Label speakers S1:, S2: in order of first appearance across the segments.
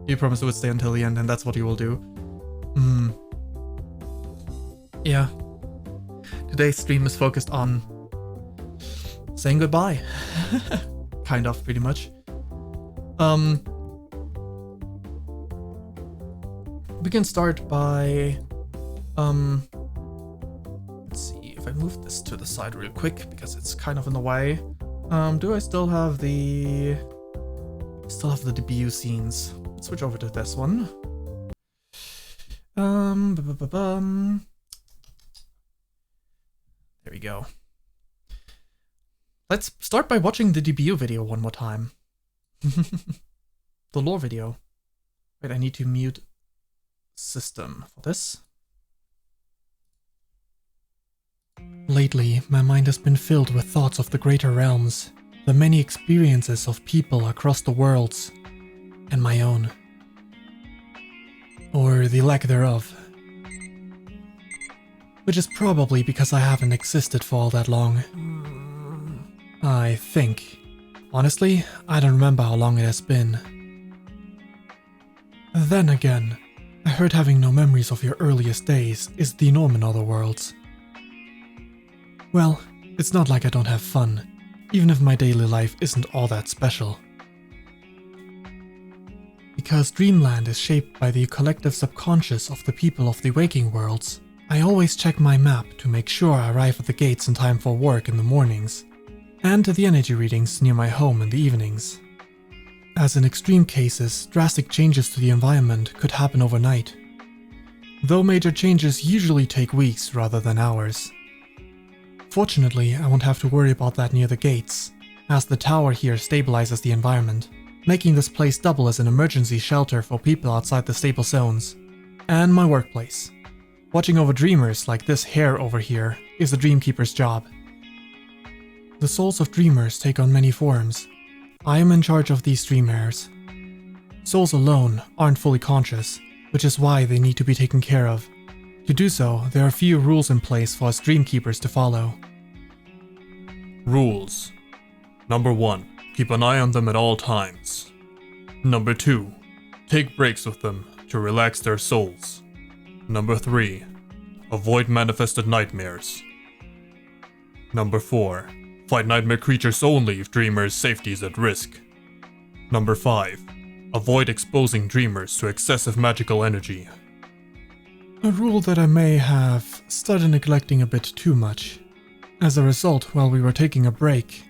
S1: You promised you would stay until the end, and that's what you will do. Yeah. Today's stream is focused on saying goodbye. Kind of, pretty much. We can start by... let's see if I move this to the side real quick, because it's kind of in the way. Do I still have the... Still have the debut scenes. Let's switch over to this one. There we go. Let's start by watching the debut video one more time. The lore video. Wait, I need to mute system for this.
S2: Lately, my mind has been filled with thoughts of the greater realms, the many experiences of people across the worlds, and my own. Or the lack thereof. Which is probably because I haven't existed for all that long. I think. Honestly, I don't remember how long it has been. Then again, I heard having no memories of your earliest days is the norm in other worlds. Well, it's not like I don't have fun, even if my daily life isn't all that special. Because Dreamland is shaped by the collective subconscious of the people of the waking worlds, I always check my map to make sure I arrive at the gates in time for work in the mornings, and to the energy readings near my home in the evenings. As in extreme cases, drastic changes to the environment could happen overnight, though major changes usually take weeks rather than hours. Fortunately, I won't have to worry about that near the gates, as the tower here stabilizes the environment, making this place double as an emergency shelter for people outside the stable zones, and my workplace. Watching over dreamers like this hare over here is the Dreamkeeper's job. The souls of dreamers take on many forms. I am in charge of these dream hares. Souls alone aren't fully conscious, which is why they need to be taken care of. To do so, there are a few rules in place for us Dreamkeepers to follow.
S3: Rules. Number 1. Keep an eye on them at all times. Number 2. Take breaks with them to relax their souls. Number 3. Avoid manifested nightmares. Number 4. Fight nightmare creatures only if dreamers' safety is at risk. Number 5. Avoid exposing dreamers to excessive magical energy.
S2: A rule that I may have started neglecting a bit too much. As a result, while we were taking a break,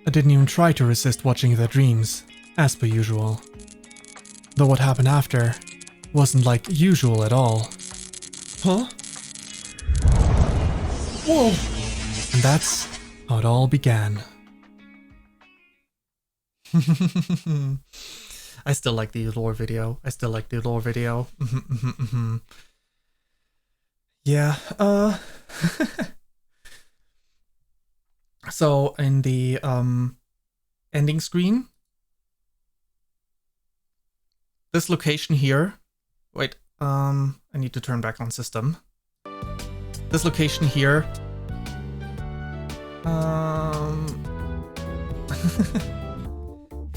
S2: I didn't even try to resist watching their dreams, as per usual. Though what happened after wasn't like usual at all.
S1: Huh? Whoa!
S2: And that's how it all began.
S1: I still like the lore video. Yeah, So in the ending screen, this location here, wait, I need to turn back on system. This location here,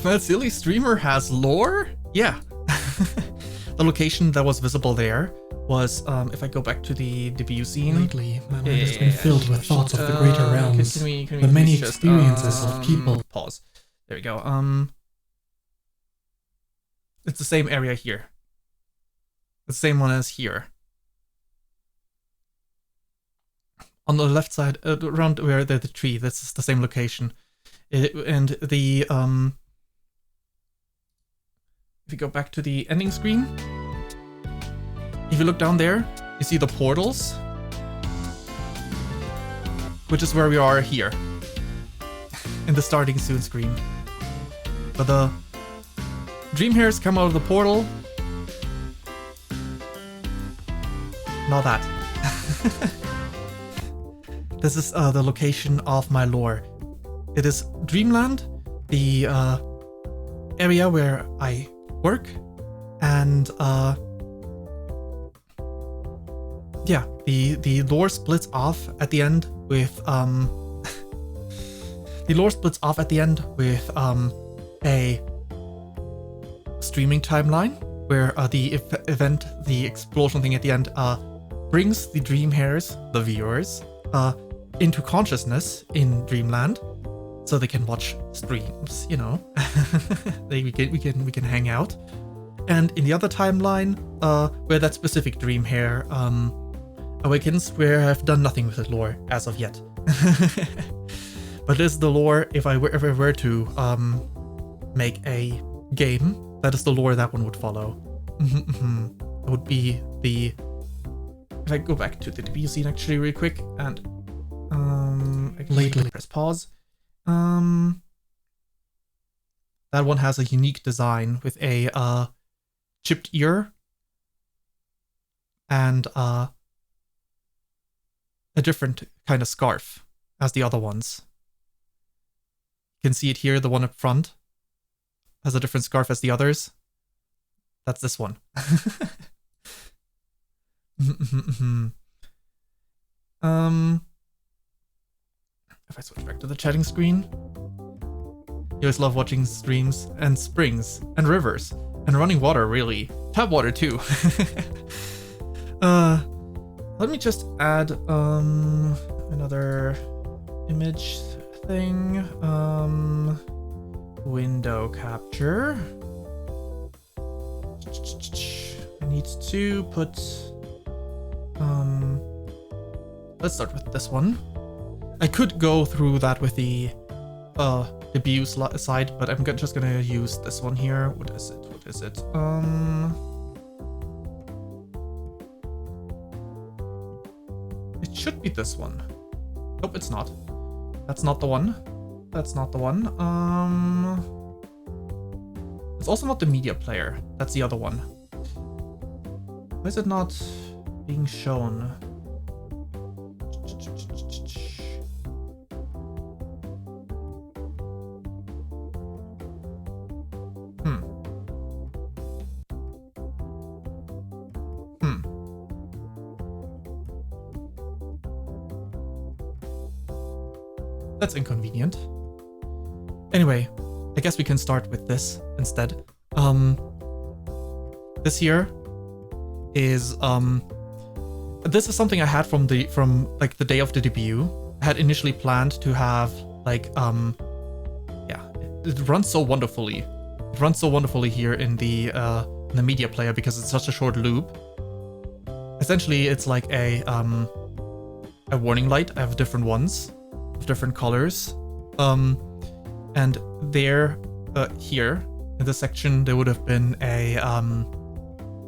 S1: that silly streamer has lore? Yeah. The location that was visible there was, if I go back to the debut scene.
S2: Lately, my mind has been filled with thoughts of the greater realms,
S1: can we
S2: the many
S1: just,
S2: experiences of people.
S1: Pause. There we go. It's the same area here. The same one as here. On the left side, around where the tree, that's the same location. And the, if you go back to the ending screen, if you look down there, you see the portals, which is where we are here, in the starting soon screen. But the dream hares come out of the portal. Not that. This is the location of my lore. It is Dreamland, the area where I work, and yeah, the lore splits off at the end with the lore splits off at the end with a streaming timeline where the event, the explosion thing at the end, brings the dream hairs, the viewers, into consciousness in Dreamland, so they can watch streams. You know, we can hang out. And in the other timeline, where that specific dream hair awakens, where I've done nothing with the lore as of yet. But this is the lore. If I were to make a game, that is the lore that one would follow. It would be the. If I go back to the debut scene actually real quick and lately press pause. That one has a unique design with a chipped ear and a different kind of scarf as the other ones. You can see it here, the one up front has a different scarf as the others. That's this one. If I switch back to the chatting screen, you always love watching streams and springs and rivers and running water, really. Tap water too. Let me just add another image thing. Window capture. I need to put let's start with this one. I could go through that with the debut side, but I'm just gonna use this one here. What is it? It should be this one. Nope, it's not. That's not the one. That's not the one. It's also not the media player. That's the other one. Why is it not being shown? That's inconvenient. Anyway, I guess we can start with this instead. This here is this is something I had from like the day of the debut. I had initially planned to have like yeah, it runs so wonderfully. It runs so wonderfully here in the media player because it's such a short loop. Essentially, it's like a warning light. I have different ones of different colors. And there, here in this section, there would have been a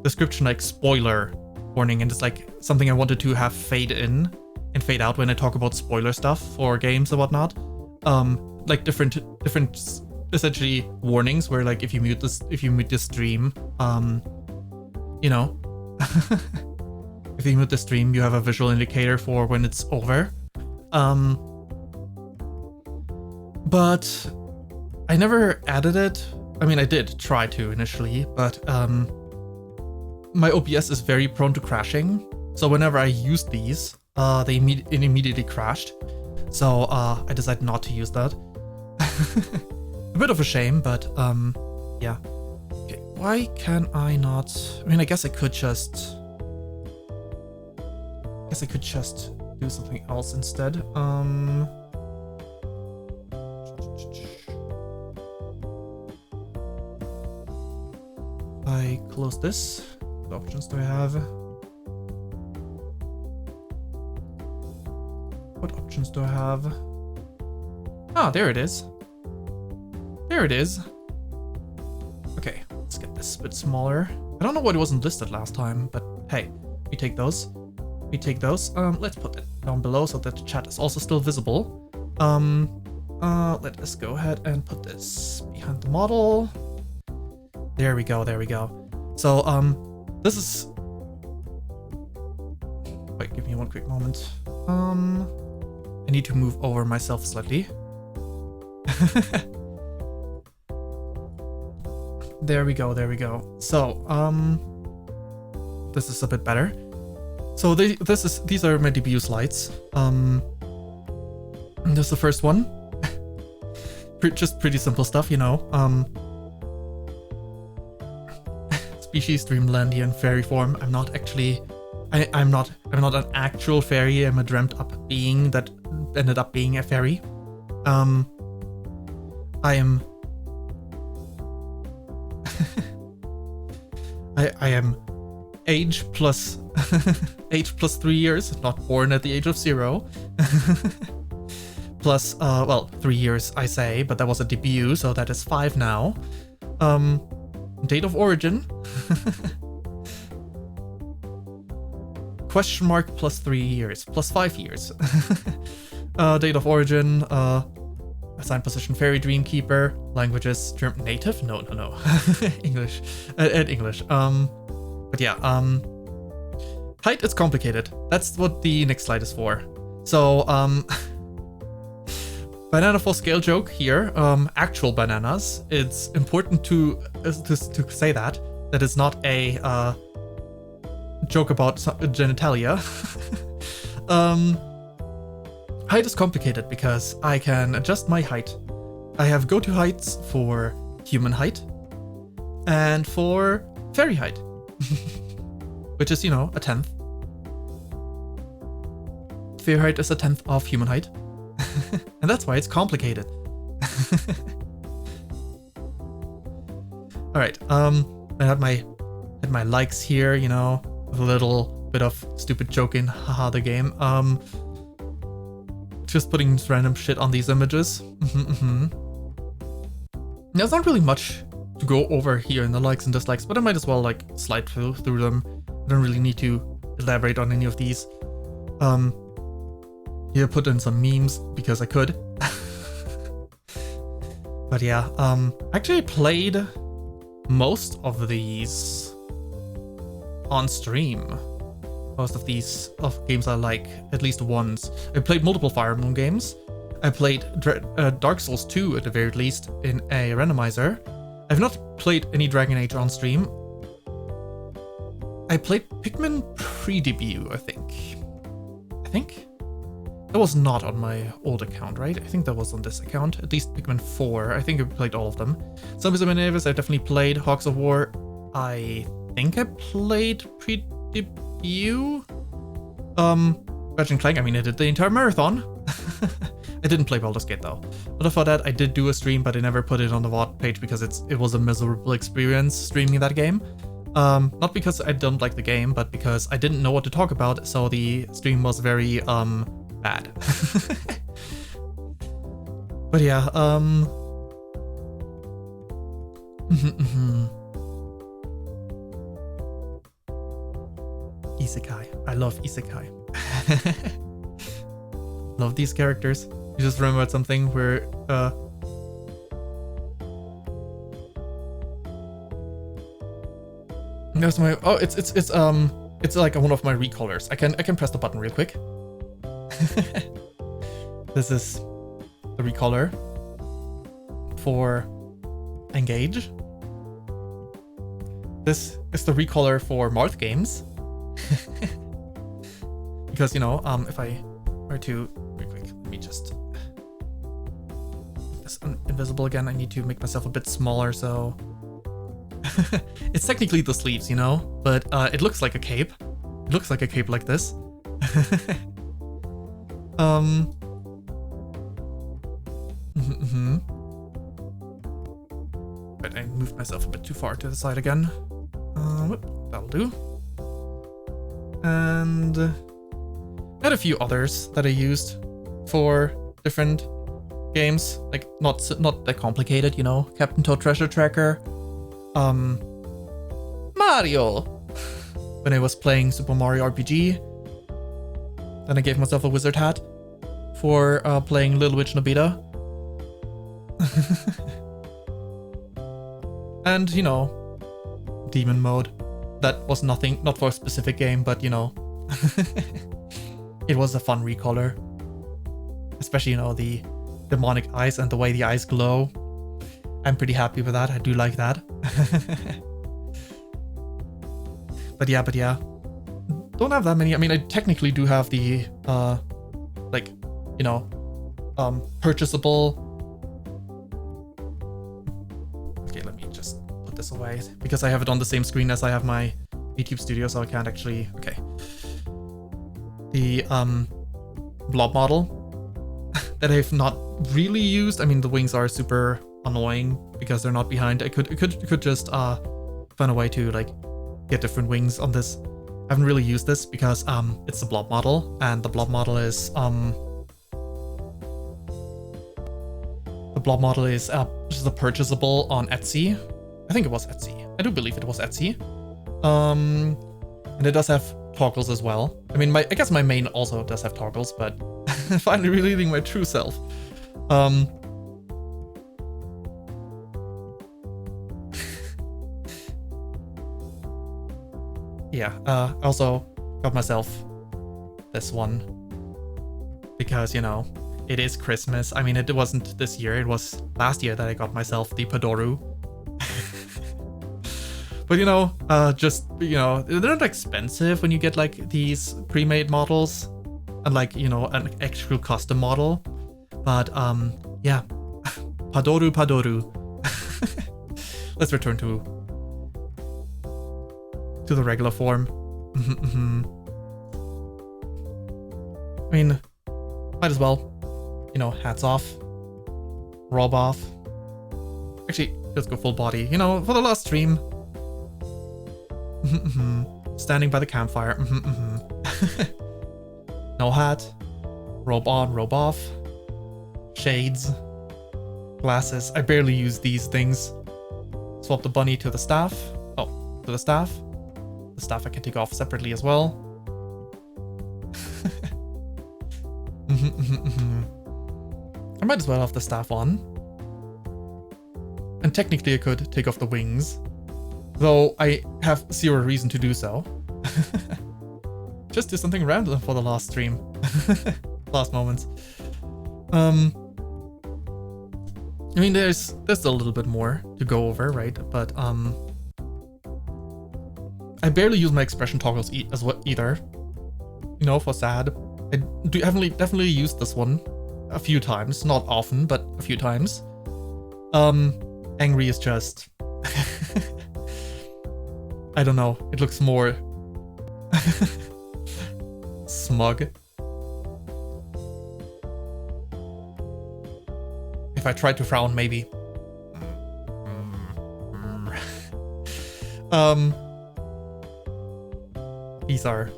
S1: description like spoiler warning, and it's like something I wanted to have fade in and fade out when I talk about spoiler stuff for games and whatnot. Like different essentially warnings where like if you mute this stream, you know, if you mute the stream, you have a visual indicator for when it's over. But I never added it. I mean, I did try to initially, but my OBS is very prone to crashing. So whenever I used these, it immediately crashed. So I decided not to use that. A bit of a shame, but yeah. Okay, why can I not? I mean, I guess I could just do something else instead. I close this. What options do I have? What options do I have? Ah, there it is. There it is. Okay, let's get this a bit smaller. I don't know why it wasn't listed last time, but hey, we take those. We take those. Let's put it down below so that the chat is also still visible. Let us go ahead and put this behind the model. There we go, there we go. So, this is... Wait, give me one quick moment. I need to move over myself slightly. There we go, there we go. So, this is a bit better. So these are my debut slides. This is the first one. Just pretty simple stuff, you know. species Dreamlandian fairy form. I'm not actually. I'm not an actual fairy. I'm a dreamt up being that ended up being a fairy. I am. I am age plus 3 years, not born at the age of 0. Plus, well, 3 years I say, but that was a debut, so that is 5 now. Date of origin. Question mark plus 3 years, plus 5 years. Date of origin, assigned position fairy dreamkeeper, languages German native? No. English. English. But yeah, height is complicated. That's what the next slide is for. So, banana for scale joke here, actual bananas. It's important to say that it's not a joke about genitalia. Height is complicated because I can adjust my height. I have go-to heights for human height and for fairy height, which is, you know, a 10th. Fairy height is a 10th of human height. And that's why it's complicated. Alright, I had my likes here, you know, with a little bit of stupid joking, haha, the game. Just putting random shit on these images. There's not really much to go over here in the likes and dislikes, but I might as well like slide through them. I don't really need to elaborate on any of these. Here, put in some memes because I could. But yeah, I actually played most of these on stream. Most of these games I like at least once. I played multiple Fire Emblem games. I played Dark Souls 2 at the very least in a randomizer. I've not played any Dragon Age on stream. I played Pikmin pre-debut, I think. That was not on my old account, right? I think that was on this account. At least Pikmin 4. I think I played all of them. Zombies of Davis, I definitely played. Hawks of War, I think I played pre-debut. Ratchet & Clank, I mean, I did the entire marathon. I didn't play Baldur's Gate though. But before that, I did do a stream, but I never put it on the VOD page because it was a miserable experience streaming that game. Not because I don't like the game, but because I didn't know what to talk about, so the stream was very, bad. But yeah, Isekai. I love Isekai. Love these characters. You just remembered something where there's my it's like one of my recolors. I can press the button real quick. This is the recolor for Engage. This is the recolor for Marth games. Because, you know, if I were to real quick, let me just make this invisible again. I need to make myself a bit smaller, so it's technically the sleeves, you know, but it looks like a cape. It looks like a cape like this. But I moved myself a bit too far to the side again. That'll do. And I had a few others that I used for different games, like not that complicated, you know. Captain Toad Treasure Tracker, Mario, when I was playing Super Mario RPG. Then I gave myself a wizard hat for playing Little Witch Nobita. And, you know, demon mode. That was not for a specific game, but, you know, it was a fun recolor. Especially, you know, the demonic eyes and the way the eyes glow. I'm pretty happy with that. I do like that. But yeah. Don't have that many. I mean, I technically do have the, like, you know, purchasable. Okay, let me just put this away. way, because I have it on the same screen as I have my YouTube Studio, so I can't actually. Okay. The blob model that I've not really used. I mean, the wings are super annoying because they're not behind. I could just find a way to like get different wings on this. I haven't really used this because it's the blob model, and the blob model is just a purchasable on Etsy. I think it was Etsy. I do believe it was Etsy. And it does have toggles as well. I mean, I guess my main also does have toggles, but finally revealing my true self. Yeah, I also got myself this one because, you know, it is Christmas. I mean, it wasn't this year, it was last year that I got myself the Padoru. But, you know, just, you know, they're not expensive when you get like these pre-made models and like, you know, an actual custom model. But, yeah, Padoru. Let's return to the regular form. I mean, might as well, you know, hats off, robe off. Actually, let's go full body, you know, for the last stream. Standing by the campfire. No hat, robe on, robe off, shades, glasses. I barely use these things. Swap the bunny to the staff. Oh, to the staff. The staff I can take off separately as well. I might as well have the staff on. And technically I could take off the wings, though I have zero reason to do so. Just do something random for the last stream. Last moments. I mean, there's a little bit more to go over, right? But I barely use my expression toggles either. You know, for sad. I do definitely used this one a few times, not often, but a few times. Angry is just I don't know, it looks more smug. If I try to frown, maybe. These are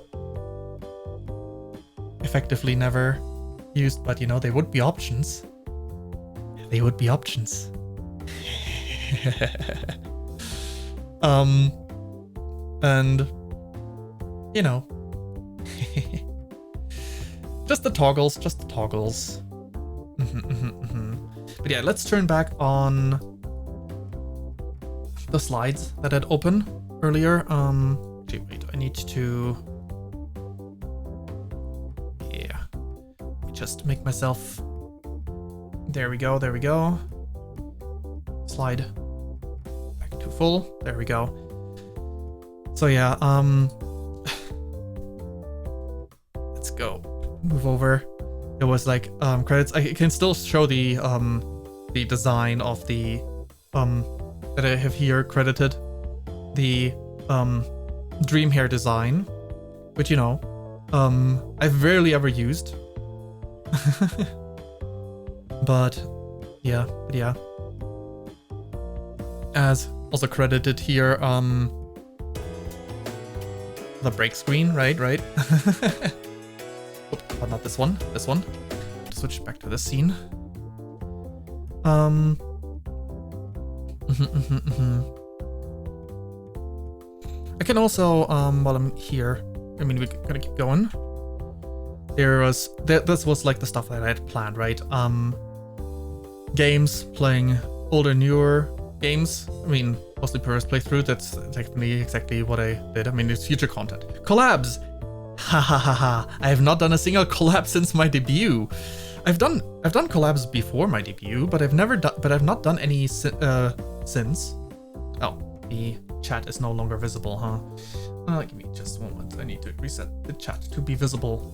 S1: effectively never used, but you know, they would be options. They would be options. And you know, just the toggles. But yeah, let's turn back on the slides that I'd opened earlier. Actually, wait, I need to. Yeah, let me just make myself. There we go. Slide back to full. There we go. So yeah, let's go. Move over. It was like credits. I can still show the design of the that I have here credited, the dream hair design, which, you know, I've rarely ever used. but yeah, as also credited here, the break screen, right? Oops, but not this one. Switch back to this scene. I can also, while I'm here, I mean, we're gonna keep going. This was like the stuff that I had planned, right? Games, playing older, newer games. I mean, mostly first playthrough. That's technically exactly what I did. I mean, it's future content. Collabs! Ha ha ha ha. I have not done a single collab since my debut. I've done collabs before my debut, but I've not done any since. Oh, the chat is no longer visible, huh? Give me just a moment. I need to reset the chat to be visible.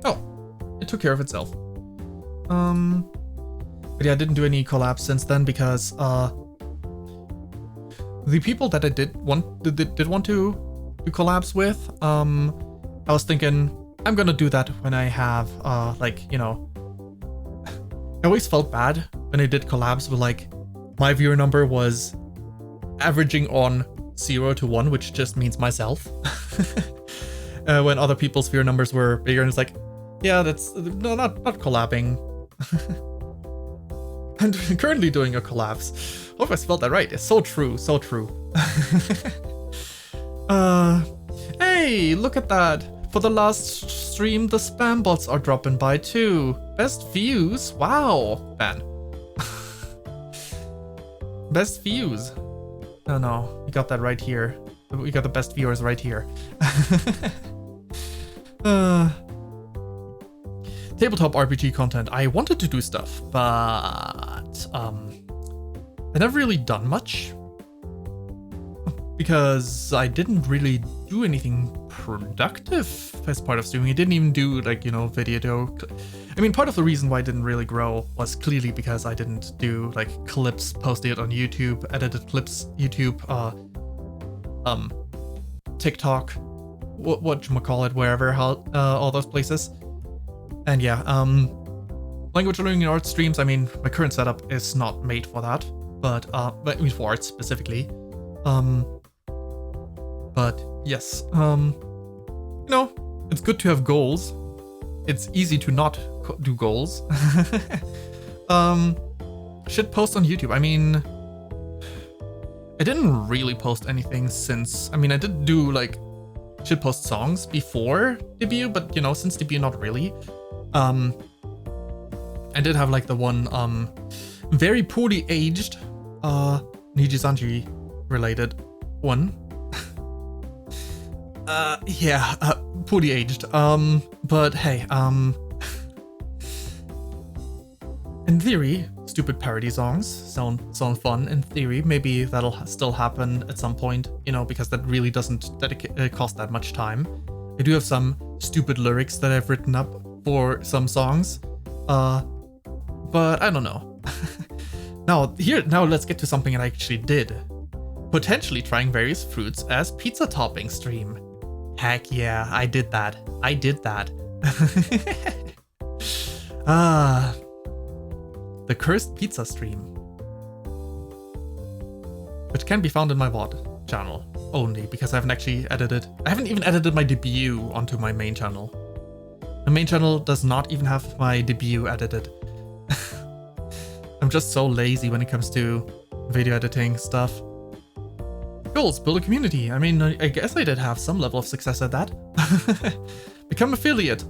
S1: Oh, it took care of itself. But But yeah, I didn't do any collabs since then because the people that I did want to do collabs with, I was thinking I'm gonna do that when I have like, you know, I always felt bad when I did collabs with like my viewer number was averaging on 0 to 1, which just means myself. When other people's viewer numbers were bigger, and it's like, yeah, that's no, not collabing. I'm currently doing a collabs. Hope I spelled that right. It's so true, so true. Hey, look at that. For the last stream, the spam bots are dropping by too. Best views. Wow, Ben. Best views. Oh no, we got that right here. We got the best viewers right here. Tabletop RPG content. I wanted to do stuff, but I never really done much because I didn't really do anything productive as part of streaming. I didn't even do like, you know, video. I mean, part of the reason why I didn't really grow was clearly because I didn't do like clips, posted it on YouTube, edited clips, YouTube, TikTok, whatchamacallit, wherever, all those places. And yeah, language learning and art streams, I mean, my current setup is not made for that, but I mean, for art specifically. But yes, you know, it's good to have goals. It's easy to not do goals. Should post on YouTube. I mean, I didn't really post anything since, I mean, I did do like should post songs before debut, but you know, since debut, not really. I did have like the one very poorly aged Nijisanji related one. Yeah, poorly aged. But hey, in theory, stupid parody songs sound fun. In theory, maybe that'll still happen at some point, you know, because that really doesn't cost that much time. I do have some stupid lyrics that I've written up for some songs, but I don't know. Now let's get to something I actually did. Potentially trying various fruits as pizza topping stream. Heck yeah, I did that. The cursed pizza stream, which can be found in my VOD channel only because I haven't even edited my debut onto my main channel. My main channel does not even have my debut edited. I'm just so lazy when it comes to video editing stuff. Goals, build a community. I mean, I guess I did have some level of success at that. Become affiliate.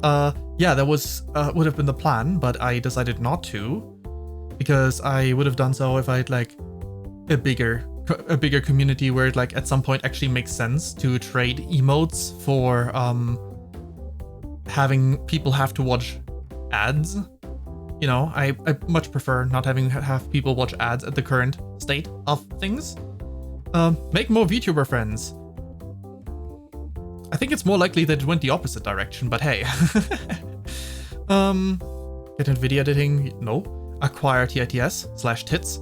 S1: Yeah, that would have been the plan, but I decided not to because I would have done so if I had like a bigger community where it like at some point actually makes sense to trade emotes for having people have to watch ads. You know, I much prefer not having have people watch ads at the current state of things. Make more VTuber friends. I think it's more likely that it went the opposite direction, but hey. Get into video editing? No. Acquire TITS/tits.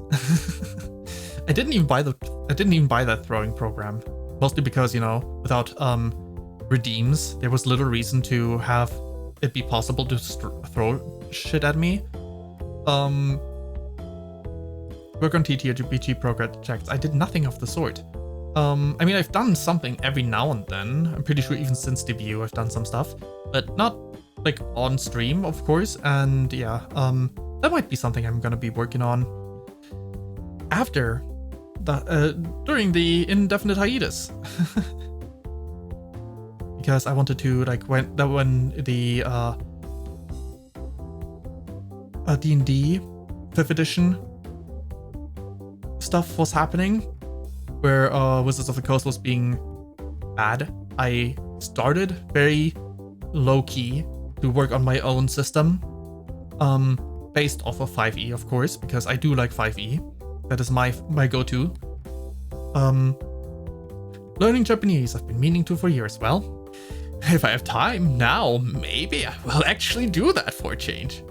S1: I didn't even buy that throwing program. Mostly because, you know, without redeems, there was little reason to have it be possible to throw shit at me. Work on TTRPG projects. I did nothing of the sort. I mean, I've done something every now and then. I'm pretty sure even since debut I've done some stuff, but not like on stream, of course. And yeah, that might be something I'm gonna be working on after during the indefinite hiatus. Because I wanted to like when the D&D 5th edition stuff was happening, where Wizards of the Coast was being bad. I started very low-key to work on my own system, based off of 5e, of course, because I do like 5e. That is my go-to. Learning Japanese, I've been meaning to for years. Well, if I have time now, maybe I will actually do that for a change.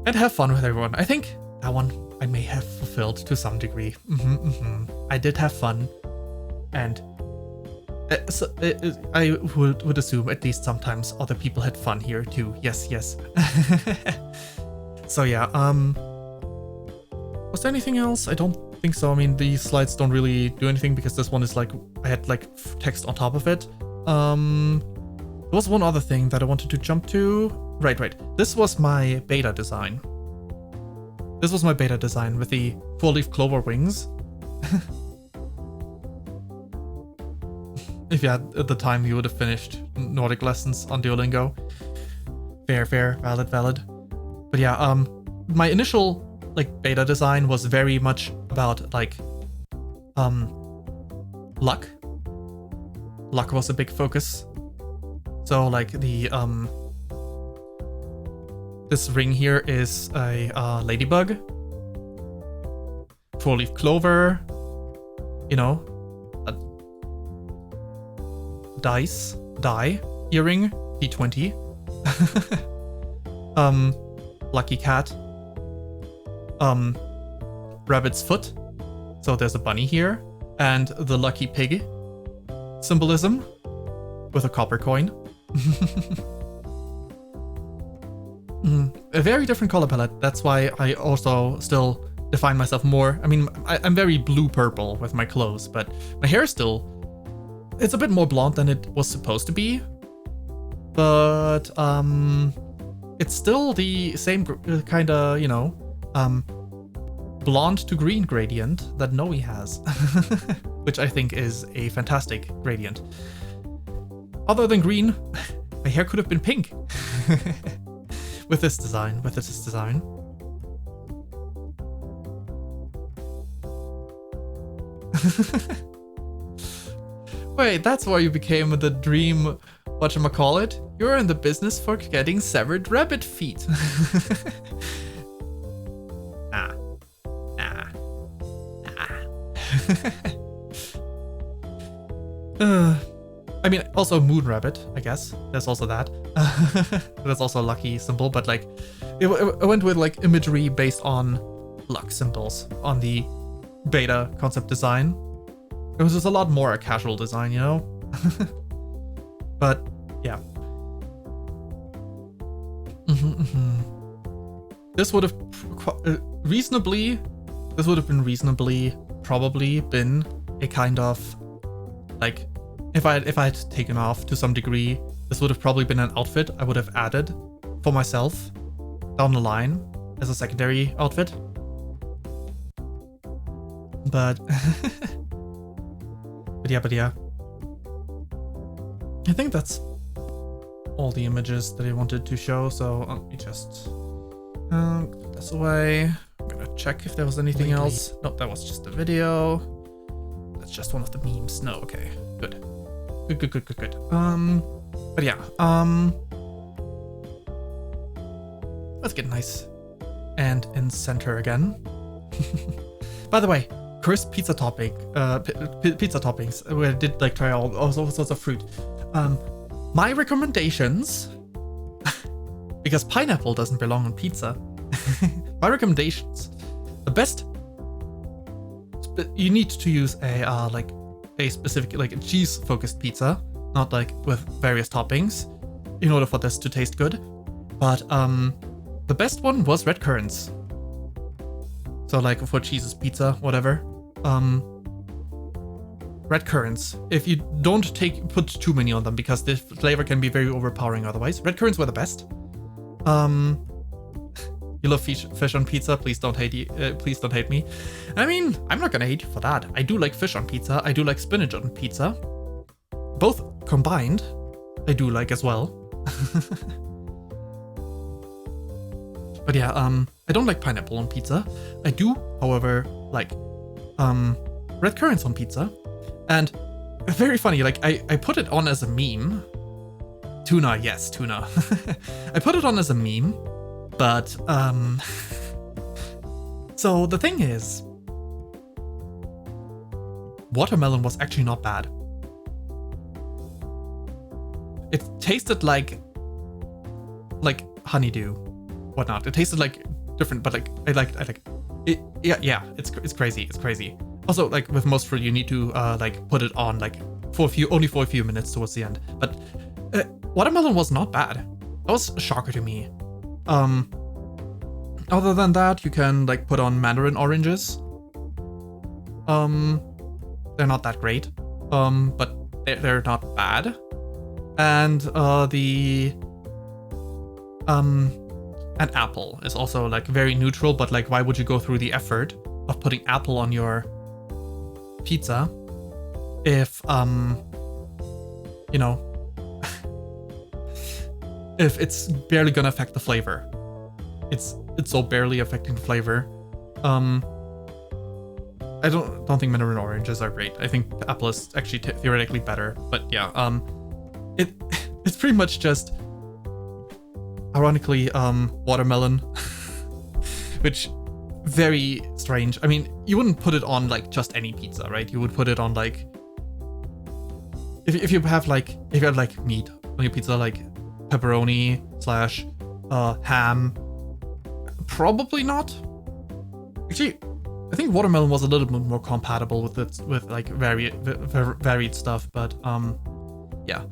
S1: And have fun with everyone. I think that one I may have fulfilled to some degree. I did have fun, and I would assume at least sometimes other people had fun here too. Yes. So yeah, was there anything else? I don't think so. I mean, these slides don't really do anything because this one is like, I had like text on top of it. There was one other thing that I wanted to jump to. Right. This was my beta design. This was my beta design with the 4-leaf clover wings. If you had at the time, you would have finished Nordic lessons on Duolingo. Fair, valid. But yeah, my initial like beta design was very much about like luck. Luck was a big focus. So like the this ring here is a ladybug, 4-leaf clover, you know, a die earring, P20, lucky cat, rabbit's foot, so there's a bunny here, and the lucky pig symbolism with a copper coin. A very different color palette. That's why I also still define myself more. I mean, I'm very blue-purple with my clothes, but my hair is still... It's a bit more blonde than it was supposed to be. But, it's still the same kind of, you know, blonde to green gradient that Noe has. Which I think is a fantastic gradient. Other than green, my hair could have been pink. With this design. Wait, that's why you became the dream whatchamacallit? You're in the business for getting severed rabbit feet. I mean, also moon rabbit, I guess. There's also that. That's also a lucky symbol, but like, it went with like imagery based on luck symbols on the beta concept design. It was just a lot more a casual design, you know? But yeah. This would have probably been a kind of like, if I had taken off to some degree, this would have probably been an outfit I would have added for myself down the line as a secondary outfit. But but yeah. I think that's all the images that I wanted to show, so let me just put this away. I'm gonna check if there was anything else. Nope, that was just a video. That's just one of the memes. No, okay, good. But yeah, let's get nice and in center again. By the way, cursed pizza topping, pizza toppings, where I did like try all sorts of fruit. My recommendations, because pineapple doesn't belong on pizza. My recommendations, the best, you need to use a like a specific, like a cheese focused pizza, not like with various toppings, in order for this to taste good. But the best one was red currants. So like for cheese's pizza, whatever. Red currants. If you don't put too many on them, because the flavor can be very overpowering otherwise. Red currants were the best. You love fish on pizza. Please don't hate me. I mean, I'm not gonna hate you for that. I do like fish on pizza. I do like spinach on pizza. Both combined, I do like as well. But yeah, I don't like pineapple on pizza. I do, however, like red currants on pizza. And very funny, like I put it on as a meme. Tuna, yes, tuna. I put it on as a meme, but so the thing is, watermelon was actually not bad. It tasted like honeydew, whatnot. It tasted like different, but like I like it. Yeah, it's crazy. It's crazy. Also, like with most fruit, you need to like put it on like only for a few minutes towards the end. But watermelon was not bad. That was a shocker to me. Other than that, you can like put on mandarin oranges. They're not that great. But they're not bad. And an apple is also like very neutral, but like why would you go through the effort of putting apple on your pizza if you know, if it's barely gonna affect the flavor. It's so barely affecting the flavor. I don't think mandarin oranges are great. I think the apple is actually theoretically better, but yeah, it's pretty much just ironically watermelon, which very strange. I mean, you wouldn't put it on like just any pizza, right? You would put it on like if you have like meat on your pizza, like pepperoni / ham. Probably not. Actually, I think watermelon was a little bit more compatible with like varied stuff, but yeah.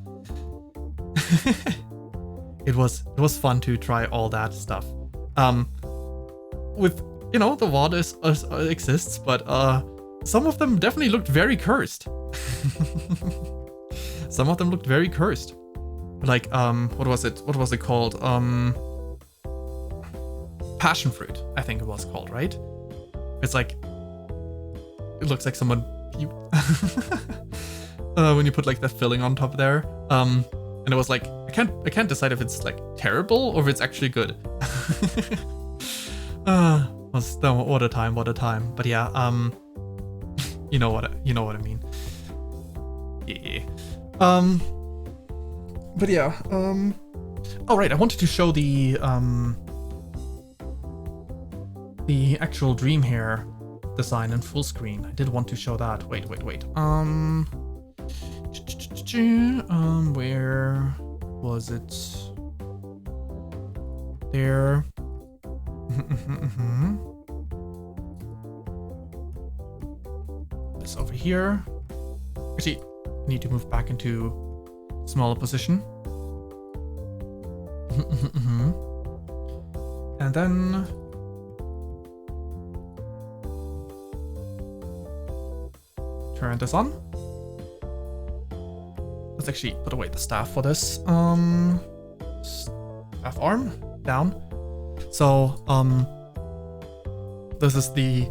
S1: It was fun to try all that stuff. With the WOD exists, but some of them definitely looked very cursed. Some of them looked very cursed. Like what was it called? Passion fruit, I think it was called, right? It's like it looks like someone when you put like that filling on top there. And it was like I can't decide if it's like terrible or if it's actually good. What a time. But yeah, you know what I mean. Yeah. But yeah, oh right, I wanted to show the actual dream hair design in full screen. I did want to show that. Wait. Where was it? There. This over here. Actually, I need to move back into smaller position. And then turn this on. Let's actually put away the staff for this. Staff arm down. So this is the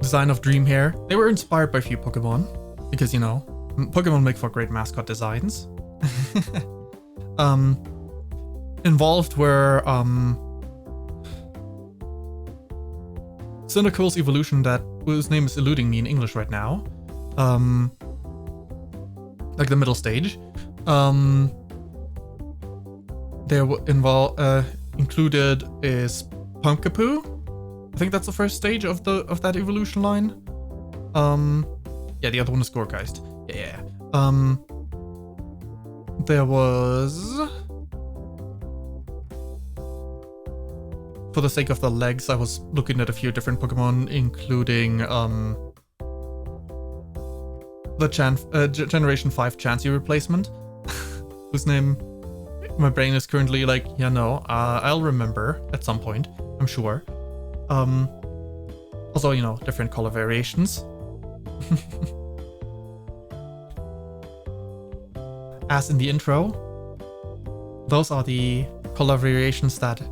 S1: design of Dream Hair. They were inspired by a few Pokemon because Pokemon make for great mascot designs. Involved were Cyndaquil's evolution, whose name is eluding me in English right now. Like the middle stage. Included is Pumpkaboo. I think that's the first stage of that evolution line. Yeah, the other one is Gourgeist. Yeah. There was, for the sake of the legs, I was looking at a few different Pokemon, including the Generation 5 Chansey replacement, whose name my brain is currently like, I'll remember at some point, I'm sure. Also, different color variations. As in the intro, those are the color variations that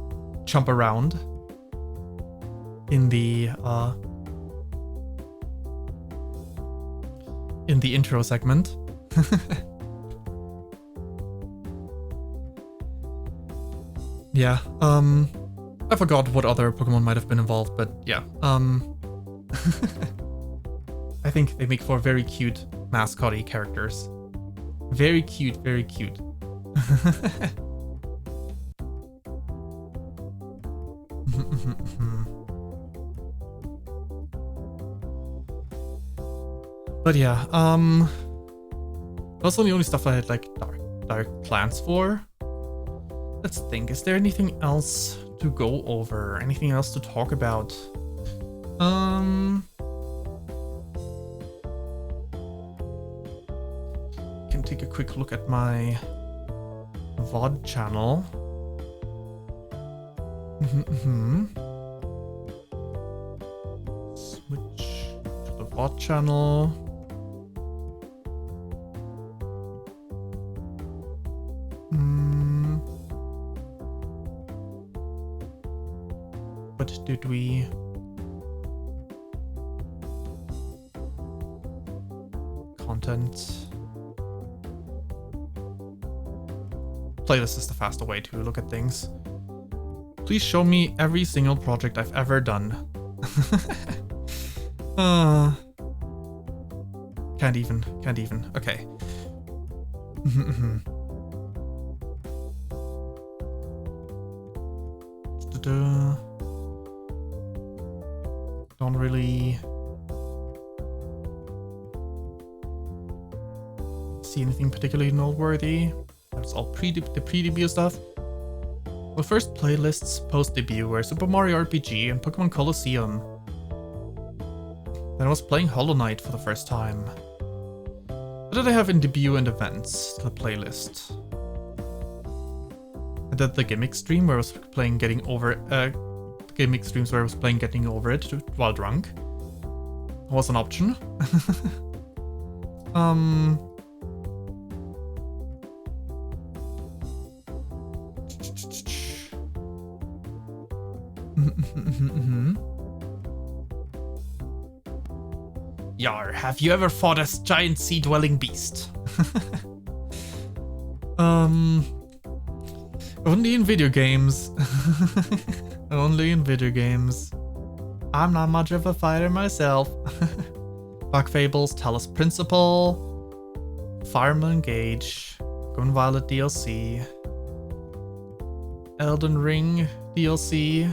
S1: jump around in the intro segment. Yeah, I forgot what other Pokemon might have been involved, but yeah, I think they make for very cute mascot-y characters. Very cute, very cute. But yeah, that's the only stuff I had like dark plans for. Let's think, is there anything else to go over? Anything else to talk about? Can take a quick look at my VOD channel. Switch to the VOD channel. What did we... Content. Playlist is the faster way to look at things. Please show me every single project I've ever done. Can't even. Okay. Don't really see anything particularly noteworthy. That's all the pre-debut stuff. Well, first playlists post-debut were Super Mario RPG and Pokemon Colosseum. Then I was playing Hollow Knight for the first time. What did I have in debut and events? The playlist. I did the gimmick stream where I was playing Getting Over gimmick streams where I was playing Getting Over It while drunk. Was an option. Yar, have you ever fought a giant sea-dwelling beast? Only in video games. Only in video games. I'm not much of a fighter myself. Bug Fables, Talos Principle, Fireman Gage, Gone Violet DLC, Elden Ring DLC,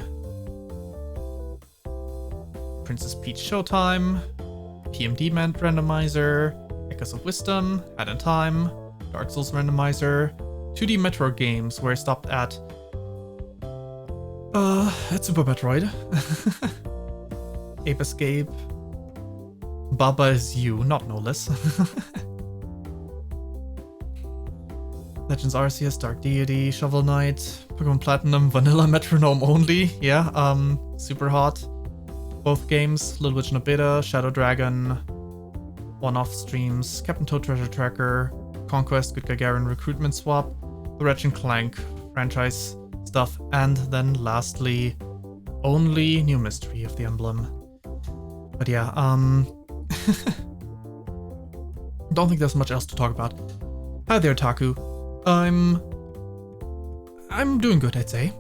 S1: Princess Peach Showtime, PMD Randomizer, Echoes of Wisdom, Hat in Time, Dark Souls Randomizer, 2D Metroid games where I stopped at Super Metroid, Ape Escape, Baba Is You, not no less. Legends Arceus, Dark Deity, Shovel Knight, Pokemon Platinum, Vanilla Metronome only, yeah, super hot. Both games, Little Witch No Beta, Shadow Dragon, one-off streams, Captain Toad Treasure Tracker, Conquest, Good Gagarin Recruitment Swap, the Ratchet & Clank franchise stuff, and then lastly, only New Mystery of the Emblem. But yeah, don't think there's much else to talk about. Hi there, Taku. I'm doing good, I'd say.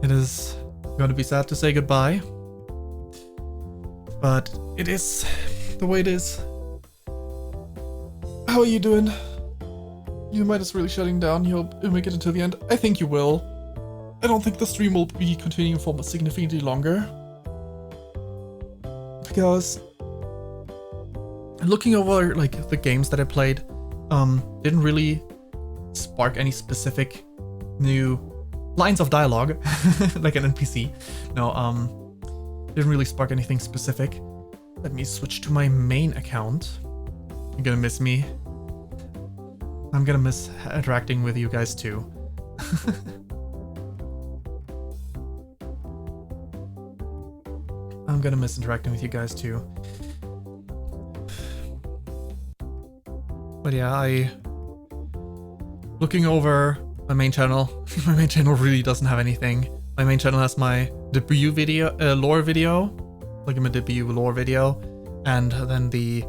S1: It is going to be sad to say goodbye, but it is the way it is. How are you doing? You might is really shutting down. You'll make it until the end. I think you will. I don't think the stream will be continuing for significantly longer, because looking over like the games that I played didn't really spark any specific new lines of dialogue like an NPC. No, didn't really spark anything specific. Let me switch to my main account. You're gonna miss me. I'm gonna miss interacting with you guys too. I'm gonna miss interacting with you guys too. But yeah, looking over my main channel, my main channel really doesn't have anything. My main channel has my debut video, lore video, like my debut lore video, and then the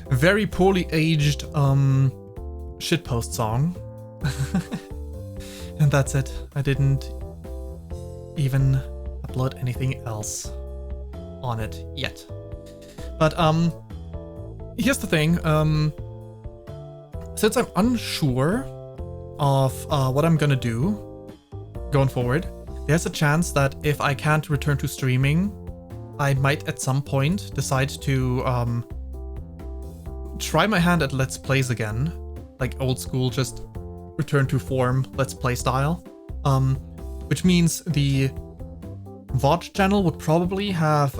S1: very poorly aged shitpost song. And that's it. I didn't even upload anything else on it yet. But here's the thing. Since I'm unsure of what I'm gonna do going forward, there's a chance that if I can't return to streaming, I might at some point decide to try my hand at Let's Plays again, like old school, just return to form Let's Play style. which means the VOD channel would probably have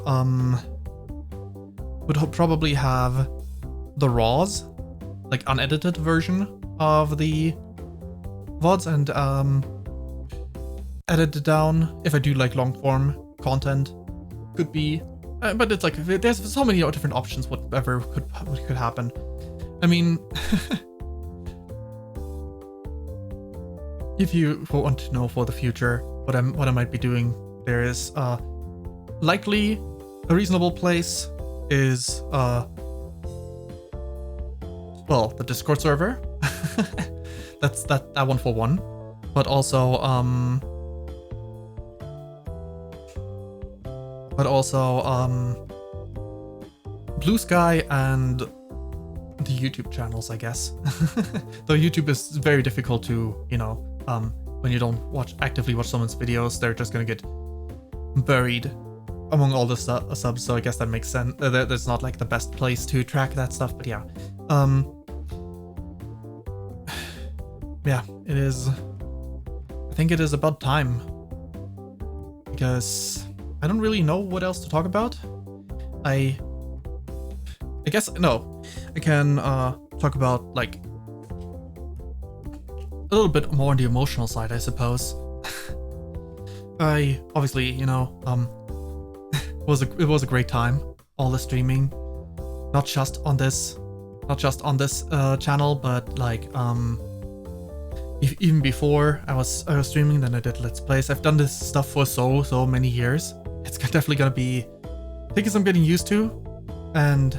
S1: the raws, like unedited version of the VODs, and edit it down if I do like long form content. Could be, but it's like there's so many different options. Whatever could happen. I mean, if you want to know for the future what I might be doing, there is likely a reasonable place is well, the Discord server. That's that one for one, but also Bluesky and the YouTube channels, I guess. Though YouTube is very difficult to, when you don't actively watch someone's videos, they're just gonna get buried among all the subs. So I guess that makes sense. That's not like the best place to track that stuff, but yeah. Yeah, it is. I think it is about time, because I don't really know what else to talk about. I guess no, I can talk about like a little bit more on the emotional side, I suppose. I obviously, it was a great time, all the streaming, not just on this channel, but like even before I was streaming, then I did Let's Plays. I've done this stuff for so many years. It's definitely gonna be, I think, I'm getting used to. And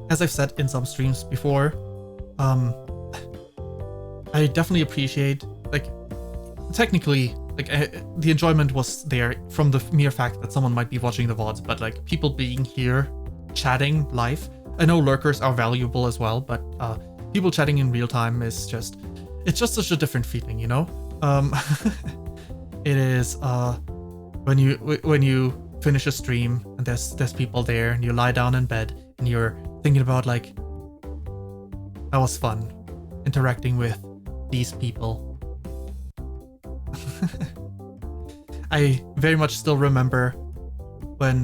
S1: as I've said in some streams before, I definitely appreciate, like, technically, like, the enjoyment was there from the mere fact that someone might be watching the VODs, but like people being here, chatting live. I know lurkers are valuable as well, but people chatting in real time is just, it's just such a different feeling, It is when you finish a stream and there's people there and you lie down in bed and you're thinking about like, that was fun interacting with these people. I very much still remember when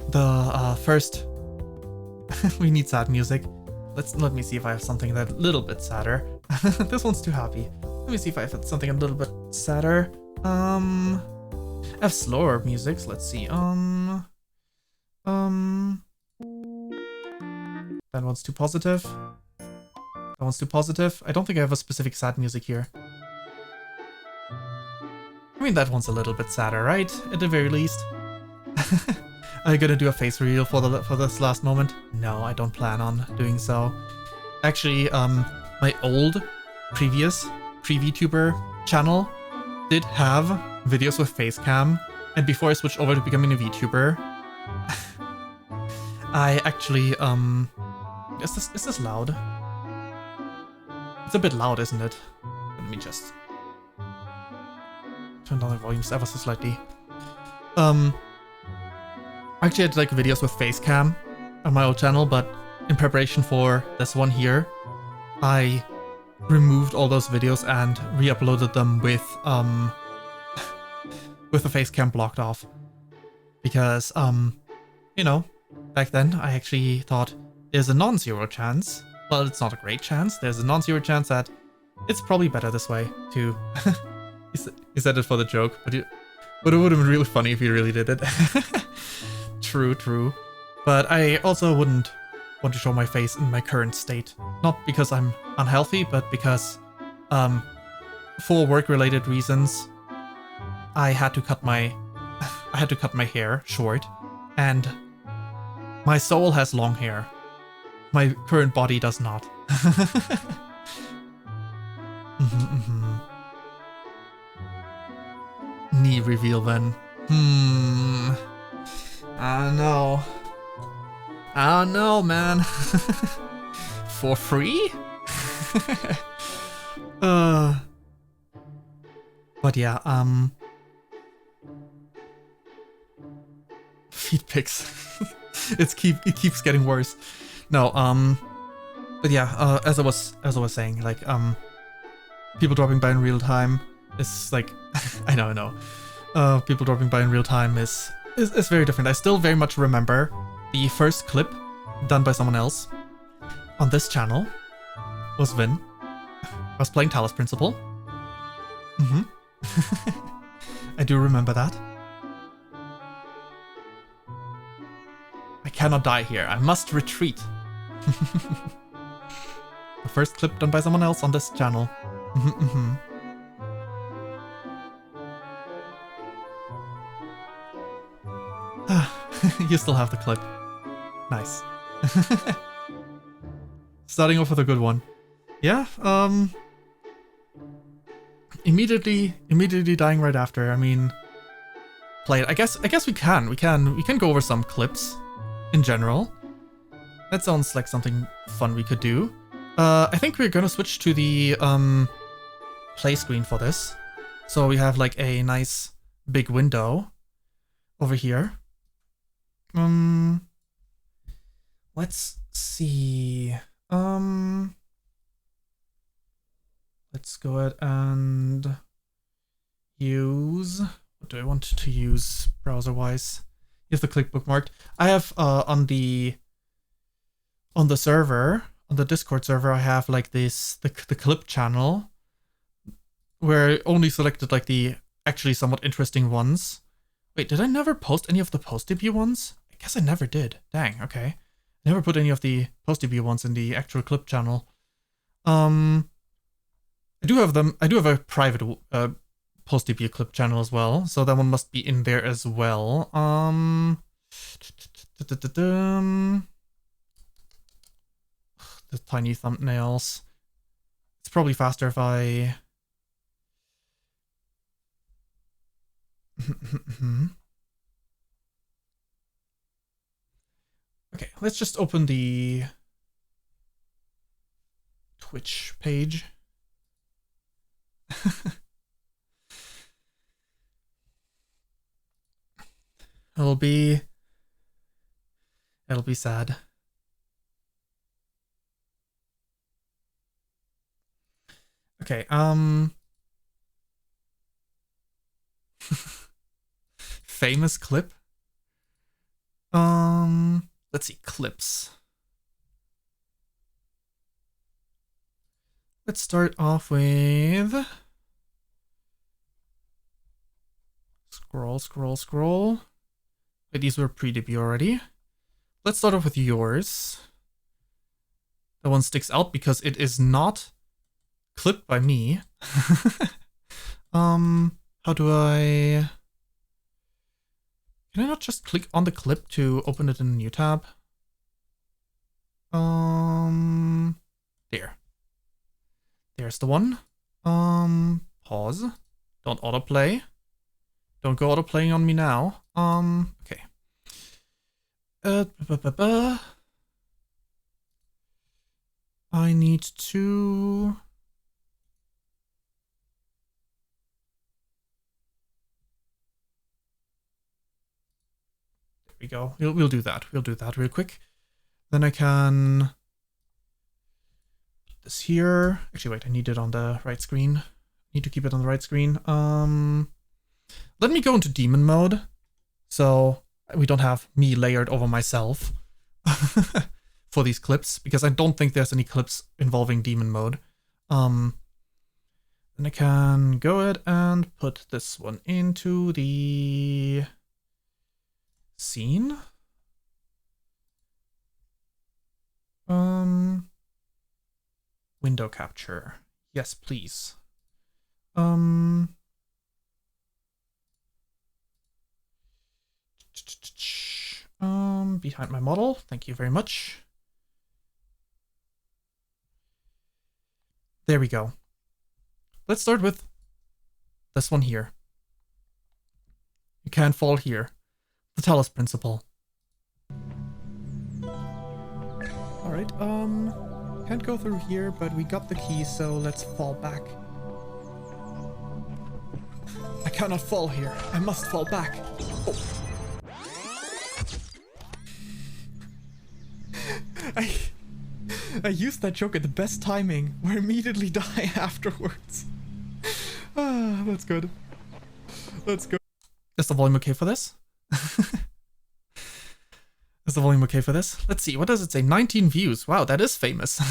S1: the first we need sad music. Let me see if I have something that a little bit sadder. This one's too happy. Let me see if I have something a little bit sadder. I have slower musics. Let's see. That one's too positive. That one's too positive. I don't think I have a specific sad music here. I mean, that one's a little bit sadder, right? At the very least. Are you gonna do a face reveal for this last moment? No, I don't plan on doing so. Actually, my old previous pre-VTuber channel did have videos with face cam, and before I switched over to becoming a VTuber, I actually is this loud? It's a bit loud, isn't it? Let me just turn down the volumes ever so slightly. Actually, I did like videos with face cam on my old channel, but in preparation for this one here, I removed all those videos and re-uploaded them with the face cam blocked off. Because, back then I actually thought there's a non-zero chance. Well, it's not a great chance. There's a non-zero chance that it's probably better this way to... You said it for the joke, but it would have been really funny if you really did it. True. But I also wouldn't want to show my face in my current state. Not because I'm unhealthy, but because for work-related reasons, I had to cut my hair short, and my soul has long hair. My current body does not. Knee reveal then. I don't know, man. For free? But yeah, feed pics. It keeps getting worse. No, but yeah, as I was saying, like, people dropping by in real time, is like, I know. People dropping by in real time is very different. I still very much remember the first clip done by someone else on this channel was Vin. I was playing Talos Principle. I do remember that. I cannot die here. I must retreat. The first clip done by someone else on this channel. You still have the clip. Nice. Starting off with a good one. Yeah, immediately dying right after. I mean, play it. I guess we can go over some clips in general. That sounds like something fun we could do. I think we're gonna switch to the play screen for this. So we have like a nice big window over here. Let's see. Let's go ahead and use, what do I want to use browser-wise? Here's the click bookmarked. I have on the server, on the Discord server, I have like this, the clip channel, where I only selected like the actually somewhat interesting ones. Wait, did I never post any of the post-debut ones? I guess I never did. Dang, okay. Never put any of the post-debut ones in the actual clip channel. I do have them. I do have a private post-debut clip channel as well, so that one must be in there as well. The tiny thumbnails. It's probably faster if I. Okay, let's just open the Twitch page. It'll be sad. Okay, famous clip. Let's see, clips. Let's start off with scroll. Wait, these were pre-debut already. Let's start off with yours. That one sticks out because it is not clipped by me. How do I... Can I not just click on the clip to open it in a new tab? There. There's the one. Pause. Don't autoplay. Don't go autoplaying on me now. Okay. I need to... There we go. We'll do that. We'll do that real quick. Then I can... put this here. Actually, wait, I need it on the right screen. Need to keep it on the right screen. Let me go into demon mode, so we don't have me layered over myself for these clips, because I don't think there's any clips involving demon mode. Then I can go ahead and put this one into the scene. Window capture. Yes, please. Behind my model. Thank you very much. There we go. Let's start with this one here. You can't fall here. The Talos Principle. Alright, can't go through here, but we got the key, so let's fall back. I cannot fall here. I must fall back. Oh. I used that joke at the best timing, where I immediately die afterwards. That's good. That's good. Is the volume okay for this? Is the volume okay for this? Let's see, what does it say? 19 views. Wow, that is famous.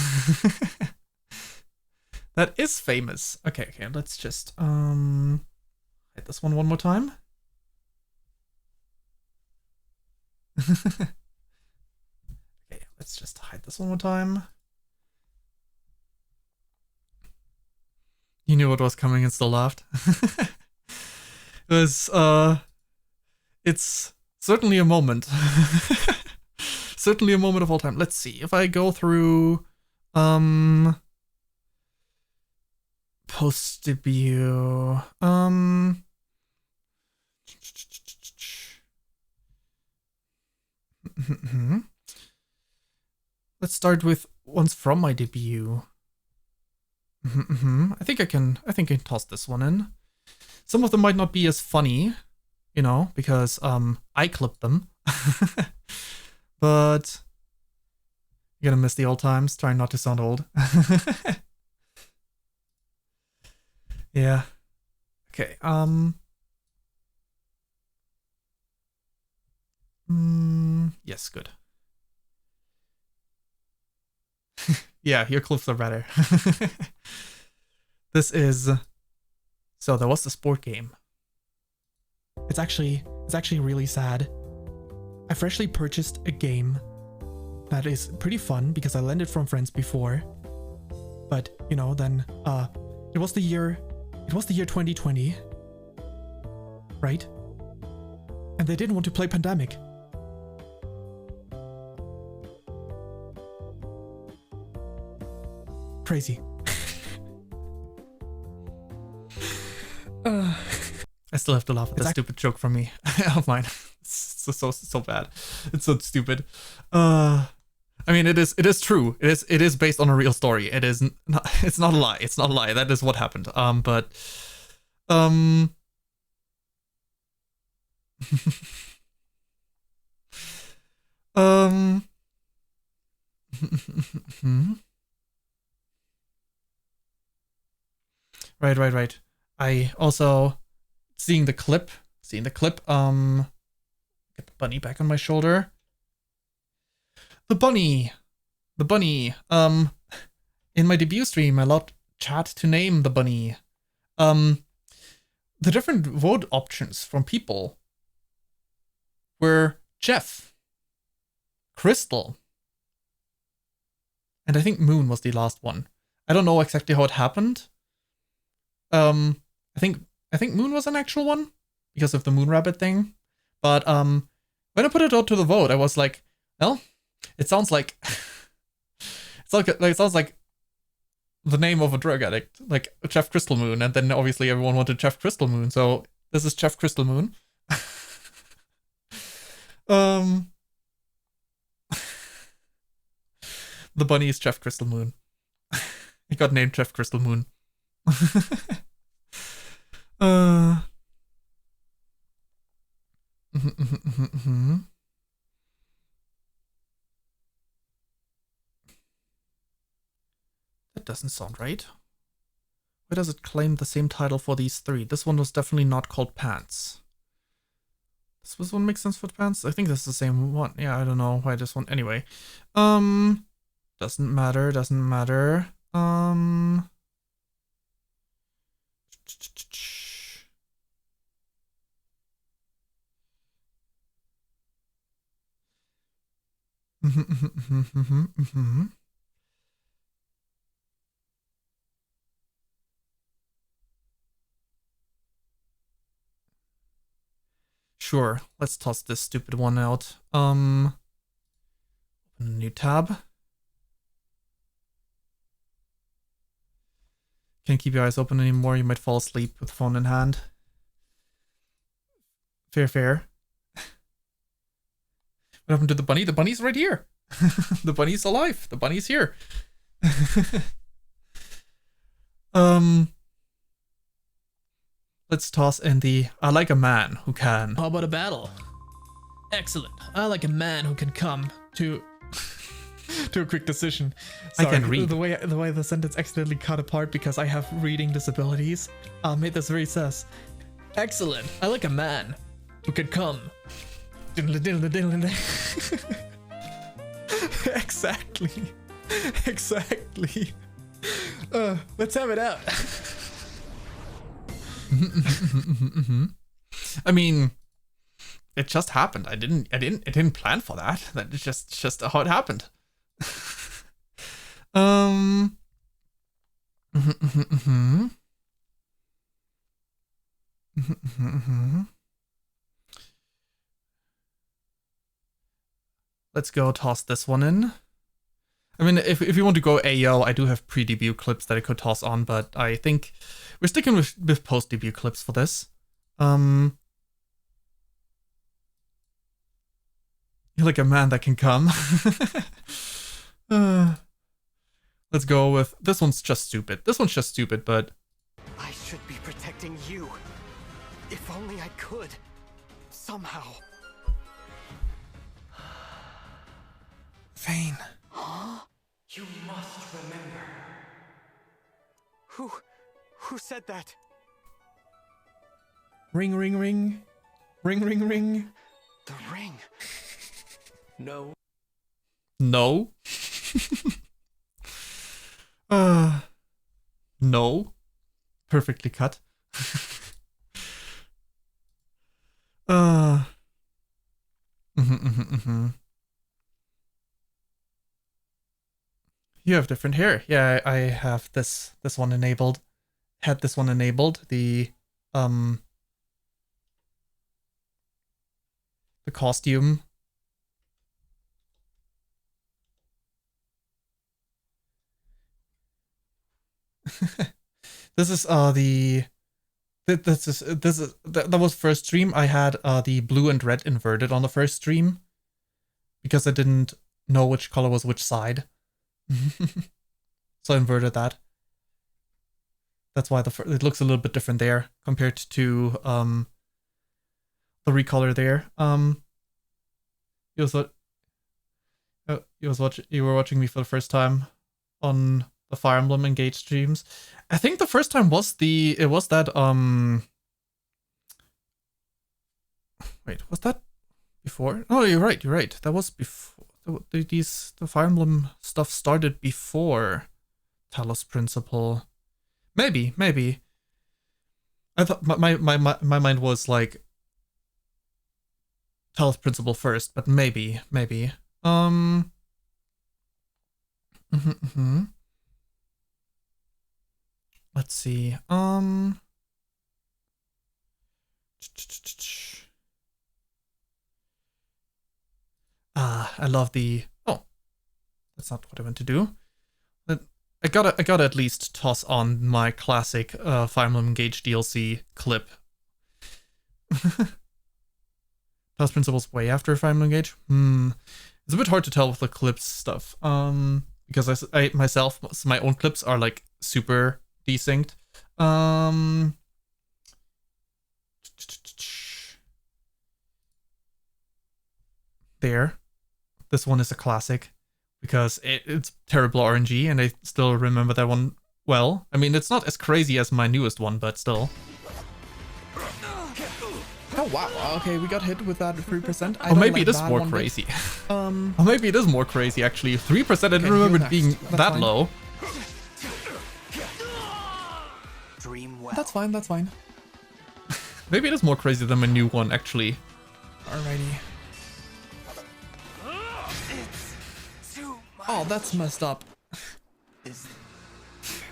S1: That is famous. Okay, let's just hit this one more time. Okay, let's just hide this one more time. You knew what was coming and still laughed. It was, it's certainly a moment. Certainly a moment of all time. Let's see, if I go through, post-debut, let's start with ones from my debut. I think I can toss this one in. Some of them might not be as funny, you know, because I clipped them. But you're gonna miss the old times, trying not to sound old. Yeah. Okay, yes, good. Yeah, your clips are better. This is... So there was the sport game. It's actually really sad. I freshly purchased a game that is pretty fun because I lent it from friends before. But, you know, then it was the year 2020. Right? And they didn't want to play Pandemic. Crazy. I still have to laugh at that stupid joke from me. Of mine. It's so bad. It's so stupid. I mean, it is true. It is based on a real story. It's not a lie. It's not a lie. That is what happened. But Right. I also seeing the clip, get the bunny back on my shoulder. The bunny. In my debut stream, I allowed chat to name the bunny. The different vote options from people were Jeff, Crystal, and I think Moon was the last one. I don't know exactly how it happened. I think Moon was an actual one because of the Moon Rabbit thing. But when I put it out to the vote, I was like, well, it sounds like it sounds like the name of a drug addict, like Jeff Crystal Moon, and then obviously everyone wanted Jeff Crystal Moon, so this is Jeff Crystal Moon. The bunny is Jeff Crystal Moon. It got named Jeff Crystal Moon. That doesn't sound right. Why does it claim the same title for these three? This one was definitely not called Pants. This one makes sense for Pants? I think that's the same one. Yeah, I don't know why this one. Anyway. Doesn't matter. Sure, let's toss this stupid one out. Open a new tab. Can't keep your eyes open anymore, you might fall asleep with the phone in hand. Fair. What happened to the bunny? The bunny's right here. The bunny's alive. The bunny's here. Let's toss in the I like a man who can.
S4: How about a battle? Excellent. I like a man who can come to...
S1: to a quick decision.
S2: I can read.
S1: The way the sentence accidentally cut apart because I have reading disabilities made this very sus. Excellent. I like a man who could come. Exactly. Exactly. Let's have it out.
S2: I mean, it just happened. I didn't plan for that. That is just how it happened. Let's go toss this one in. I mean, if you want to go AO, I do have pre-debut clips that I could toss on, but I think we're sticking with post-debut clips for this. You're like a man that can come. Let's go with this one's just stupid. This one's just stupid, but
S4: I should be protecting you. If only I could. Somehow.
S1: Fayn.
S4: Huh? You must remember. Who said that?
S1: Ring, ring, ring. Ring, ring, ring.
S4: The ring. No.
S2: no. No. Perfectly cut. You have different hair. Yeah, I have this one enabled. Had this one enabled. The costume. This is that was first stream. I had the blue and red inverted on the first stream because I didn't know which color was which side. So I inverted that. That's why it looks a little bit different there compared to the recolor there. You were watching me for the first time on the Fire Emblem Engage streams. I think the first time was that wait, was that before? Oh, you're right. That was before. The Fire Emblem stuff started before Talos Principle. Maybe. I thought my mind was like Talos Principle first, but maybe. Let's see. I love the. Oh, that's not what I meant to do. I gotta at least toss on my classic Fire Emblem Engage DLC clip. Talos Principle's way after Fire Emblem Engage. It's a bit hard to tell with the clips stuff. Because I myself, my own clips are like super desynced. There. This one is a classic because it's terrible RNG and I still remember that one well. I mean, it's not as crazy as my newest one, but still.
S1: Oh wow, okay, we got hit with that 3%.
S2: Or maybe it is more crazy. Or maybe it is more crazy actually. 3%, I didn't remember it being that low.
S1: That's fine.
S2: Maybe it is more crazy than my new one actually.
S1: Alrighty. Oh, that's messed up.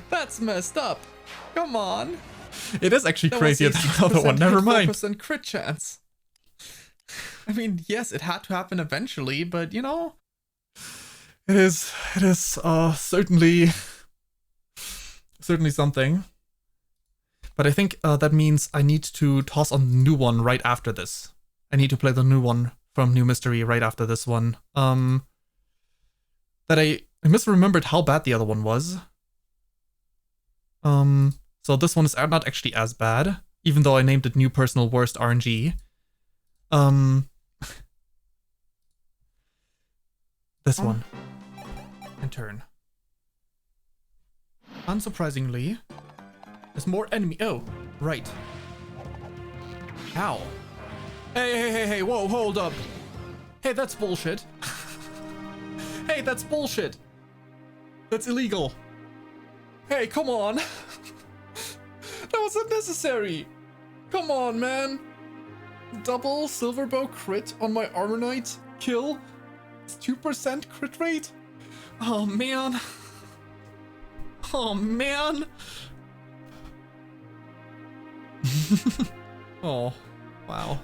S1: That's messed up. Come on.
S2: It is actually crazier than the other one. Never mind.
S1: 4% crit chance. I mean, yes, it had to happen eventually, but you know,
S2: it is certainly something. But I think that means I need to toss on the new one right after this. I need to play the new one from New Mystery right after this one. That I misremembered how bad the other one was. So this one is not actually as bad, even though I named it New Personal Worst RNG. This one.
S1: and turn. Unsurprisingly, there's more enemy. Oh, right. Ow. Hey, whoa, hold up. Hey, that's bullshit. Hey, that's bullshit. That's illegal. Hey, come on. That was unnecessary. Come on, man. Double silver bow crit on my armor knight kill. It's 2% crit rate. Oh, man. Oh, man. Oh, wow.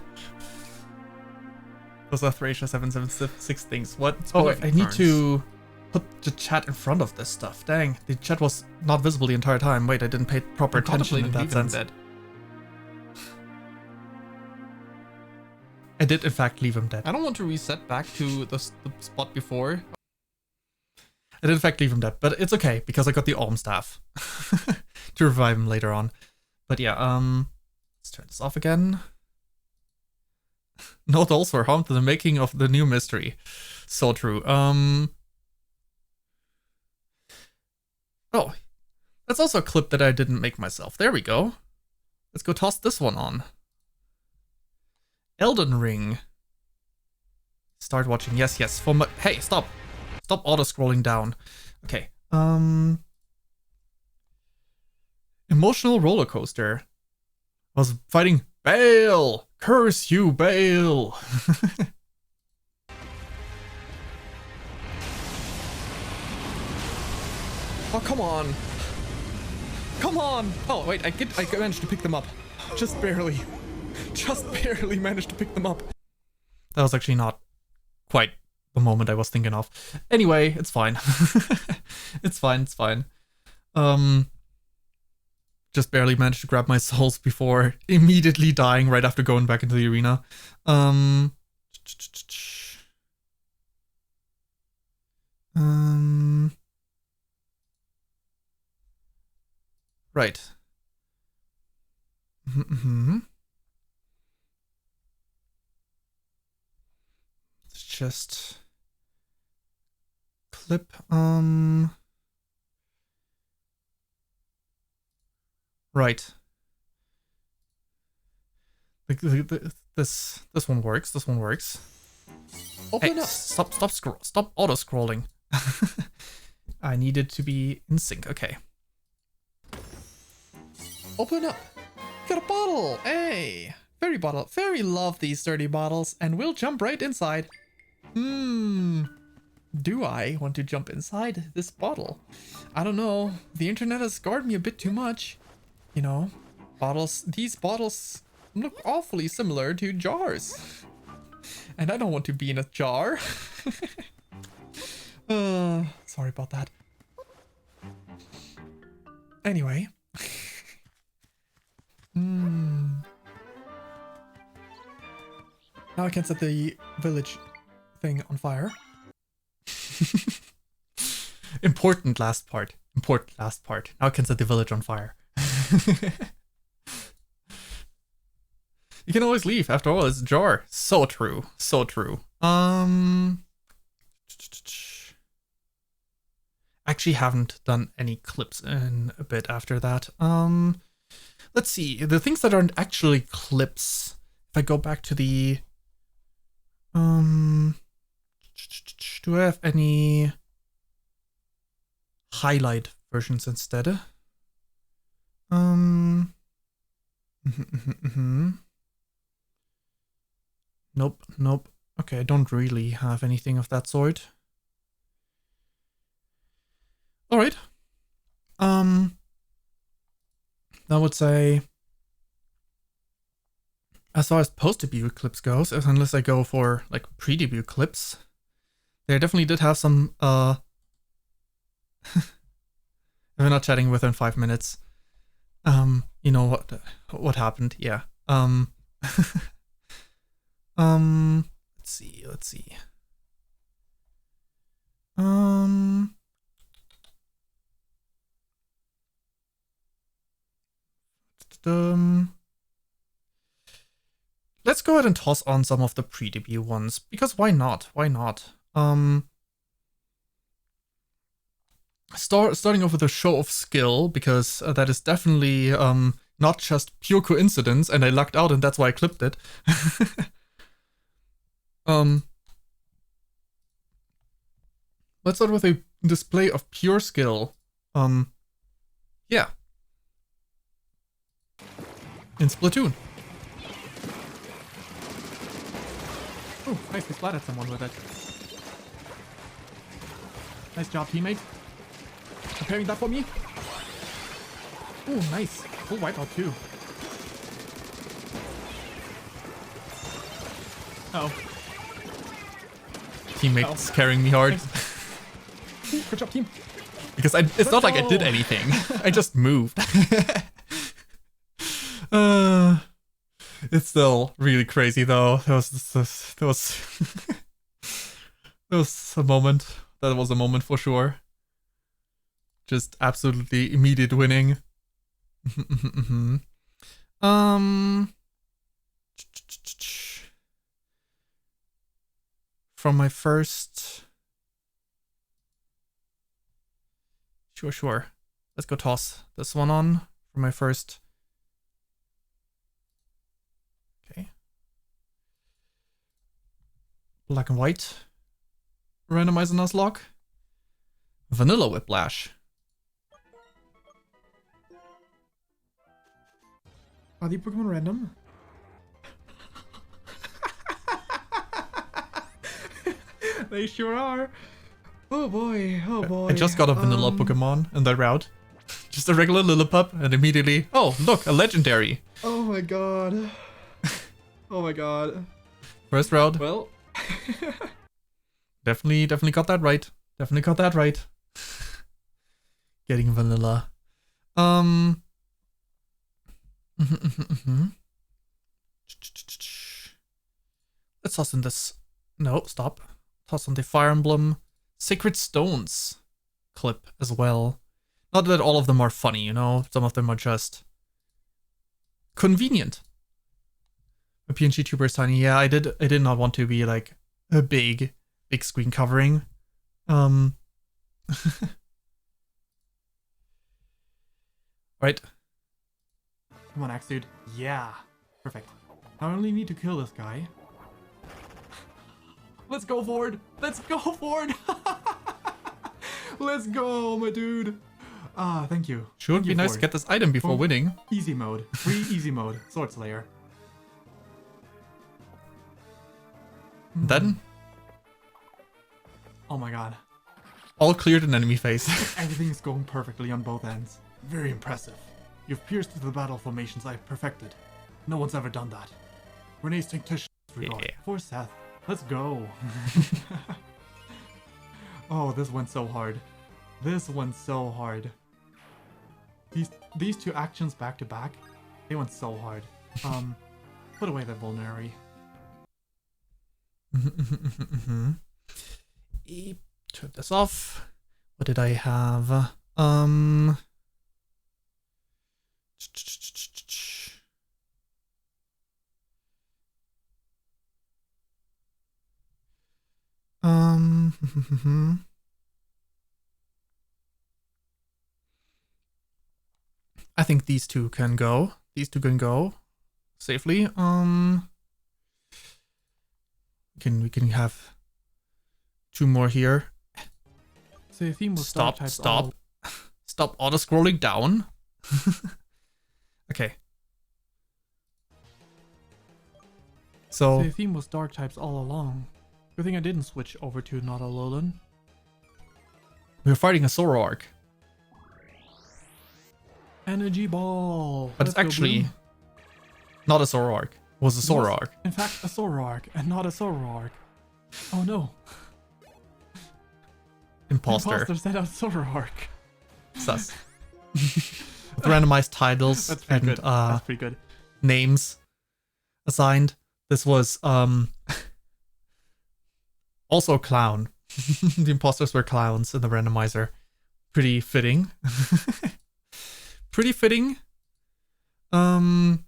S1: Those are Thracia 776 things. What? Oh, I need to put the chat in front of this stuff. Dang, the chat was not visible the entire time. Wait, I didn't pay proper attention in that sense. I did, in fact, leave him dead. I don't want to reset back to the spot before. I did, in fact, leave him dead, but it's okay, because I got the Alm Staff to revive him later on. But yeah, let's turn this off again. No dolls were harmed in the making of the new mystery. So true. Oh, that's also a clip that I didn't make myself. There we go. Let's go toss this one on. Elden Ring. Start watching. Yes. For my... Hey, stop. Stop auto-scrolling down. Okay. Emotional roller coaster. I was fighting Baal. Curse you, Baal. Oh, come on. Come on. Oh, wait, I managed to pick them up. Just barely. Just barely managed to pick them up. That was actually not quite the moment I was thinking of. Anyway, it's fine. It's fine. Just barely managed to grab my souls before immediately dying right after going back into the arena. Right. Let's just clip, right. This one works. This one works. Open up. Stop auto scrolling. I needed to be in sync. Okay. Open up. Got a bottle. Hey. Fairy bottle. Fairy love these sturdy bottles, and we'll jump right inside. Do I want to jump inside this bottle? I don't know. The internet has scarred me a bit too much. You know, these bottles look awfully similar to jars. And I don't want to be in a jar. Sorry about that. Anyway. Now I can set the village thing on fire. Important last part. Now I can set the village on fire. You can always leave. After all, it's a jar. So true. Actually haven't done any clips in a bit after that. Let's see. The things that aren't actually clips. If I go back to the... do I have any highlight versions instead? Nope. Okay, I don't really have anything of that sort. Alright. I would say, as far as post-debut clips goes, unless I go for like pre-debut clips, they definitely did have some if we're not chatting within 5 minutes. You know what happened, yeah. Let's see. Let's go ahead and toss on some of the pre-debut ones, because why not? starting off with a show of skill, because that is definitely not just pure coincidence, and I lucked out, and that's why I clipped it. Let's start with a display of pure skill. Yeah. In Splatoon. Oh, nice, we splattered someone with it. Nice job, teammate. Preparing that for me. Oh, nice. Full wipeout too. Oh. Teammates carrying me hard. Good job, team. Because it's not like I did anything. I just moved. It's still really crazy though. That was a moment. That was a moment for sure. Just absolutely immediate winning. From my first. Sure. Let's go toss this one on for my first. Okay. Black and white. Randomizer Nuzlocke. Vanilla Whiplash. Are the Pokemon random? They sure are. Oh boy. I just got a vanilla Pokemon in that route. Just a regular Lillipup, and immediately, oh look, a legendary. Oh my god. Oh my god. First route. Well. Definitely got that right. Definitely got that right. Getting vanilla. Let's toss in this. No, stop. Toss on the Fire Emblem Sacred Stones clip as well. Not that all of them are funny, you know. Some of them are just convenient. A PNG tuber is tiny. Yeah, I did not want to be like a big screen covering. Right. Come on, Axe dude. Yeah. Perfect. I only need to kill this guy. Let's go forward. Let's go forward. Let's go, my dude. Ah, thank you. Sure, it'd be nice to get this item before winning. Easy mode. Free easy mode. Sword Slayer. Then? Oh my god. All cleared an enemy face. Everything is going perfectly on both ends. Very impressive. You've pierced through the battle formations I've perfected. No one's ever done that. Renee's tactician regard. Yeah. For Seth. Let's go. Oh, this went so hard. This went so hard. These two actions back to back, they went so hard. Put away that vulnerary. Turn this off. What did I have? I think these two can go. These two can go safely. We can have two more here. So the theme was stop auto scrolling down. Okay. So the theme was dark types all along. Good thing I didn't switch over to not a Alolan. We're fighting a Zoroark. Energy ball. But it's actually not a Zoroark. It was a Zoroark. In fact, a Zoroark and not a Zoroark. Oh no. Imposter sent out Zoroark. Sus. With randomized titles and That's pretty good. Names assigned. This was also a clown. The imposters were clowns in the randomizer. Pretty fitting. Pretty fitting. And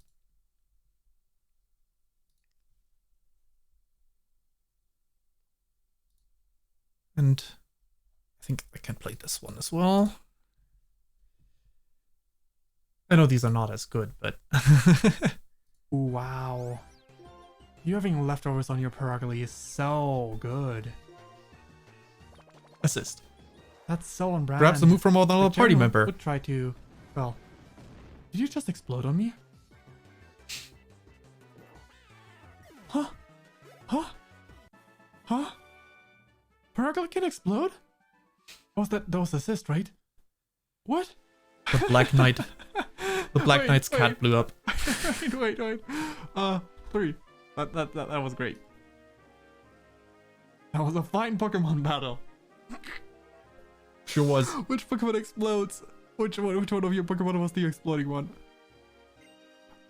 S1: I think I can play this one as well. I know these are not as good, but
S2: Wow. You having leftovers on your Paragoli is so good.
S1: assist.
S2: That's so on brand.
S1: Grabs the move from another
S2: Like,
S1: party
S2: General
S1: member.
S2: would try to... Well... Did you just explode on me? Huh? Huh? Huh? Paragoli can explode? That was assist, right? What?
S1: The Black Knight. The Black
S2: Wait,
S1: Knight's cat
S2: wait.
S1: blew up.
S2: wait. 3. That was great. That was a fine Pokemon battle.
S1: Sure was.
S2: Which Pokemon explodes? Which one of your Pokemon was the exploding one?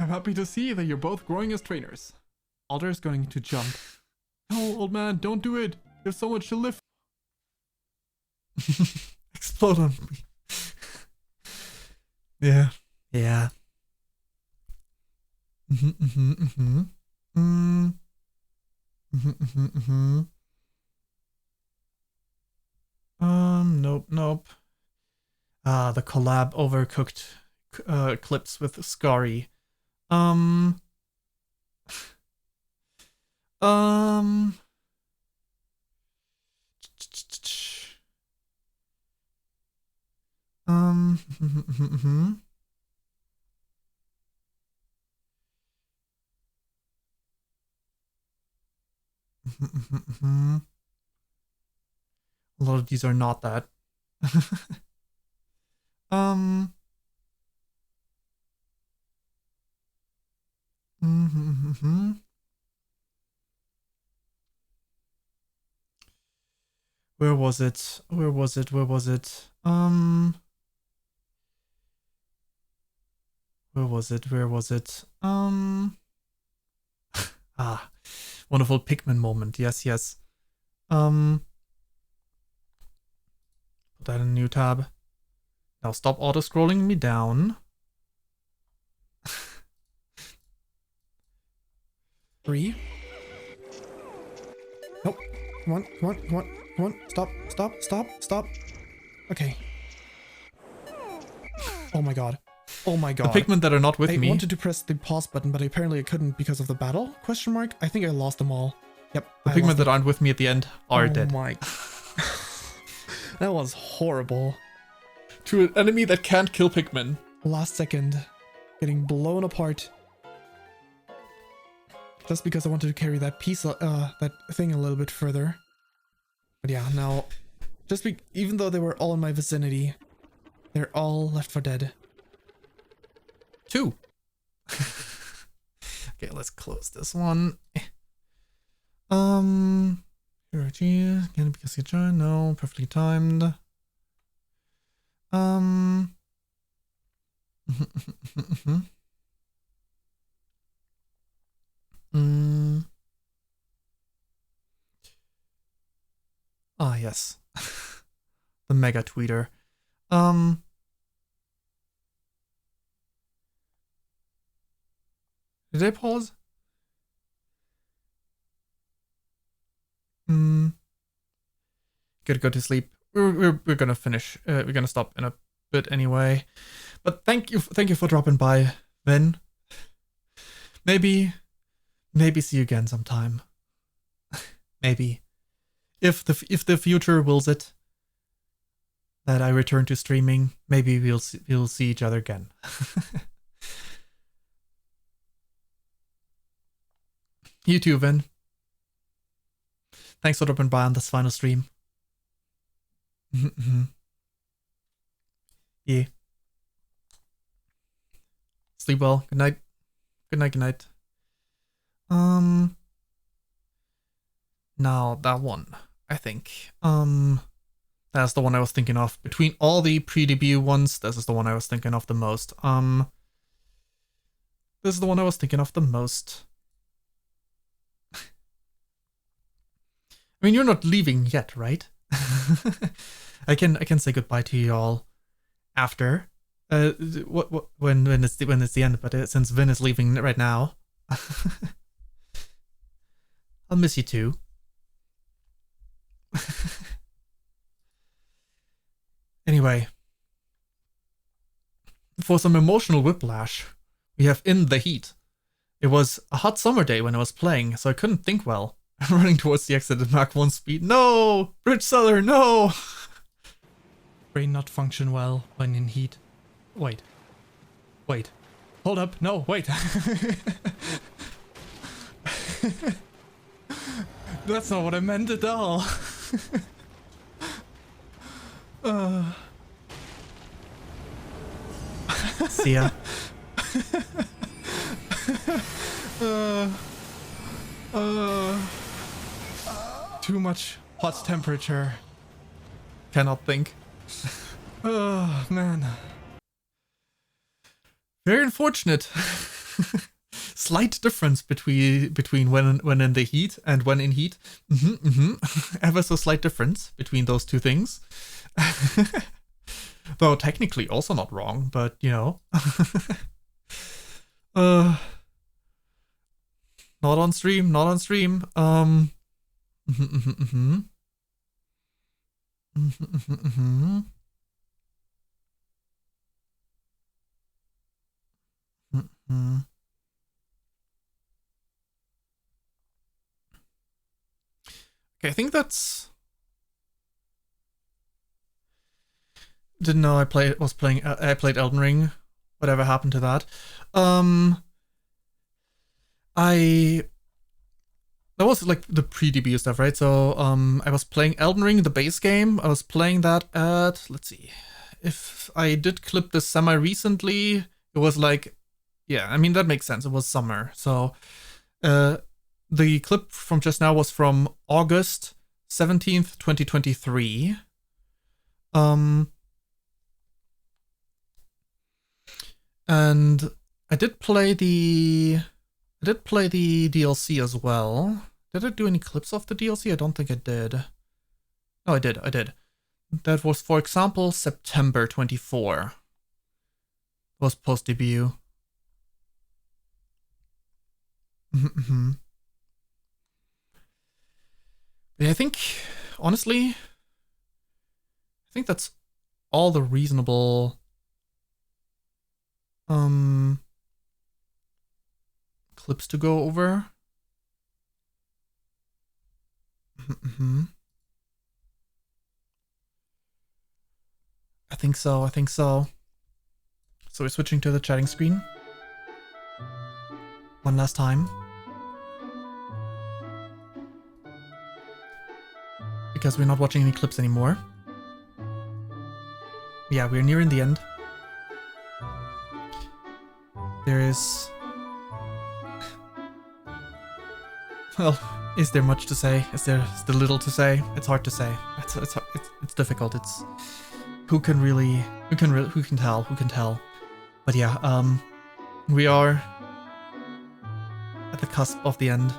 S2: I'm happy to see that you're both growing as trainers. Alder's going to jump. No, old man, don't do it. There's so much to live.
S1: Explode on me. Yeah. Yeah. Nope. Ah, the collab overcooked clips with Scary. Um. A lot of these are not that. um. Where was it? Where was it? Where was it? Where was it? Where was it? Ah, wonderful Pikmin moment. Yes, yes. Put that in a new tab. Now stop auto-scrolling me down.
S2: 3. Nope. Come on. Stop. Okay. Oh my god.
S1: The Pikmin that are not with
S2: I
S1: me.
S2: wanted to press the pause button, but apparently I couldn't because of the battle? Question mark? I think I lost them all. Yep.
S1: The Pikmin that aren't with me at the end are dead.
S2: Oh my. That was horrible.
S1: To an enemy that can't kill Pikmin.
S2: Last second. Getting blown apart. Just because I wanted to carry that piece, that thing a little bit further. But yeah, now, even though they were all in my vicinity, they're all left for dead.
S1: 2. Okay, let's close this one. Here, again, because you join. No, perfectly timed. Ah, yes. The mega tweeter. Did I pause? Gotta go to sleep. We're gonna finish. We're gonna stop in a bit anyway. But thank you for dropping by, Vin. Maybe see you again sometime. Maybe, if the future wills it, that I return to streaming, maybe we'll see each other again. You too, Vin. Thanks for dropping by on this final stream. Yeah. Sleep well. Good night. Good night. Now that one, I think. That's the one I was thinking of. Between all the pre-debut ones, this is the one I was thinking of the most. This is the one I was thinking of the most. I mean, you're not leaving yet, right? I can say goodbye to you all after. When it's the end, but since Vin is leaving right now, I'll miss you too. Anyway, for some emotional whiplash, we have In the Heat. It was a hot summer day when I was playing, so I couldn't think well. I'm running towards the exit at Mach 1 speed. No! Bridge cellar, no!
S2: Brain not function well when in heat. Wait. Hold up. No, wait. That's not what I meant at all.
S1: See ya.
S2: Too much hot temperature.
S1: Cannot think.
S2: Oh, man.
S1: Very unfortunate. Slight difference between when in the heat and when in heat. Ever so slight difference between those two things. Though technically also not wrong, but you know. Not on stream. Okay, I think that's... Didn't know I played Elden Ring. Whatever happened to that? That was like the pre-debut stuff, right? So I was playing Elden Ring, the base game. I was playing that at, let's see, if I did clip this semi-recently, it was like, yeah, I mean, that makes sense. It was summer. So the clip from just now was from August 17th, 2023. And I did play the DLC as well. Did I do any clips of the DLC? I don't think I did. No, I did. That was, for example, September 24. Was post-debut. Yeah, I think, honestly, that's all the reasonable clips to go over. I think so. So we're switching to the chatting screen. One last time. Because we're not watching any clips anymore. Yeah, we're nearing the end. There is... Well, is there much to say? Is there little to say? It's hard to say. It's difficult. It's... Who can tell? But yeah, we are at the cusp of the end.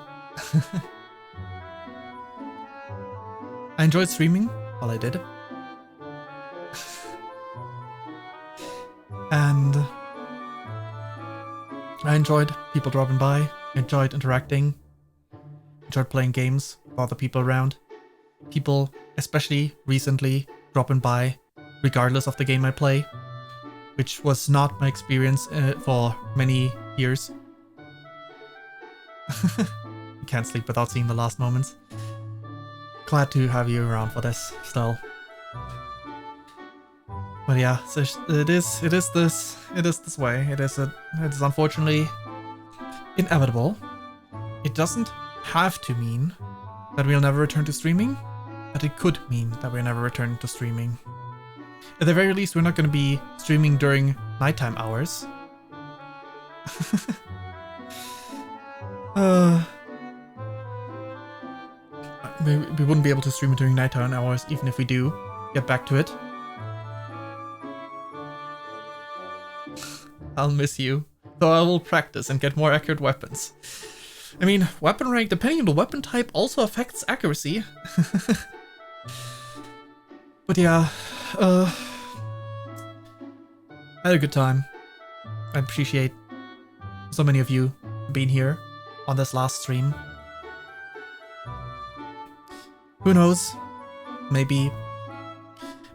S1: I enjoyed streaming while I did. And I enjoyed people dropping by, enjoyed interacting, enjoyed playing games with other people around. People, especially recently, dropping by, regardless of the game I play, which was not my experience for many years. You can't sleep without seeing the last moments. Glad to have you around for this still. But yeah, so it is this way. It is unfortunately inevitable. It doesn't have to mean that we'll never return to streaming, but it could mean that we're never returning to streaming. At the very least, we're not going to be streaming during nighttime hours. We wouldn't be able to stream it during nighttime hours, even if we do get back to it. I'll miss you, though I will practice and get more accurate weapons. I mean, weapon rank, depending on the weapon type, also affects accuracy. But yeah, I had a good time. I appreciate so many of you being here on this last stream. Who knows? Maybe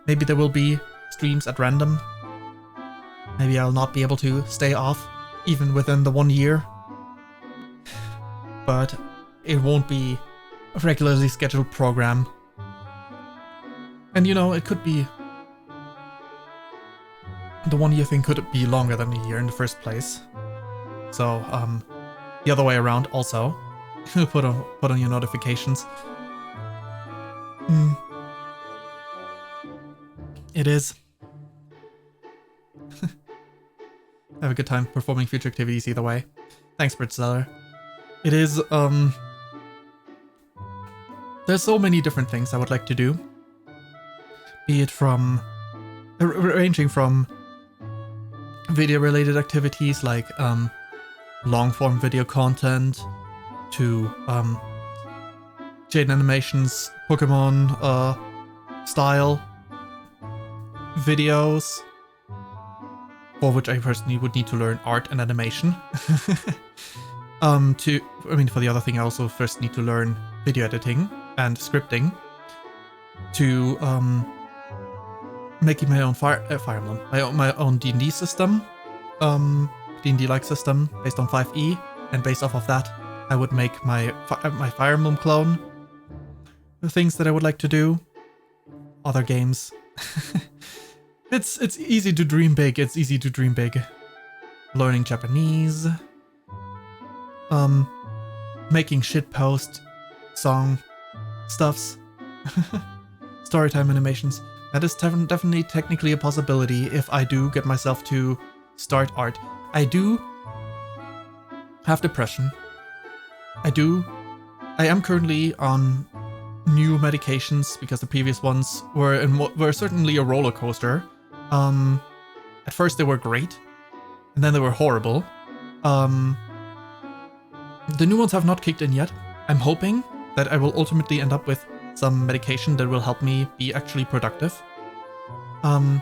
S1: there will be streams at random. Maybe I'll not be able to stay off even within the 1 year. But it won't be a regularly scheduled program. And you know, it could be... The 1 year thing could be longer than a year in the first place. So, the other way around also. put on your notifications. It is. Have a good time performing future activities either way. Thanks, Britzeller. It is, there's so many different things I would like to do. Be it from... ranging from video-related activities like, long-form video content to, Jade Animation's Pokemon, style videos, for which I personally would need to learn art and animation. For the other thing, I also first need to learn video editing and scripting. To making my own Fire Emblem, my own D&D system, D&D-like system based on 5e, and based off of that, I would make my Fire Emblem clone. The things that I would like to do, other games. It's easy to dream big. It's easy to dream big. Learning Japanese. Making shitpost song stuffs. Storytime animations. That is definitely technically a possibility if I do get myself to start art. I do have depression. I am currently on new medications because the previous ones were certainly a roller coaster. At first they were great, and then they were horrible. The new ones have not kicked in yet. I'm hoping that I will ultimately end up with some medication that will help me be actually productive. So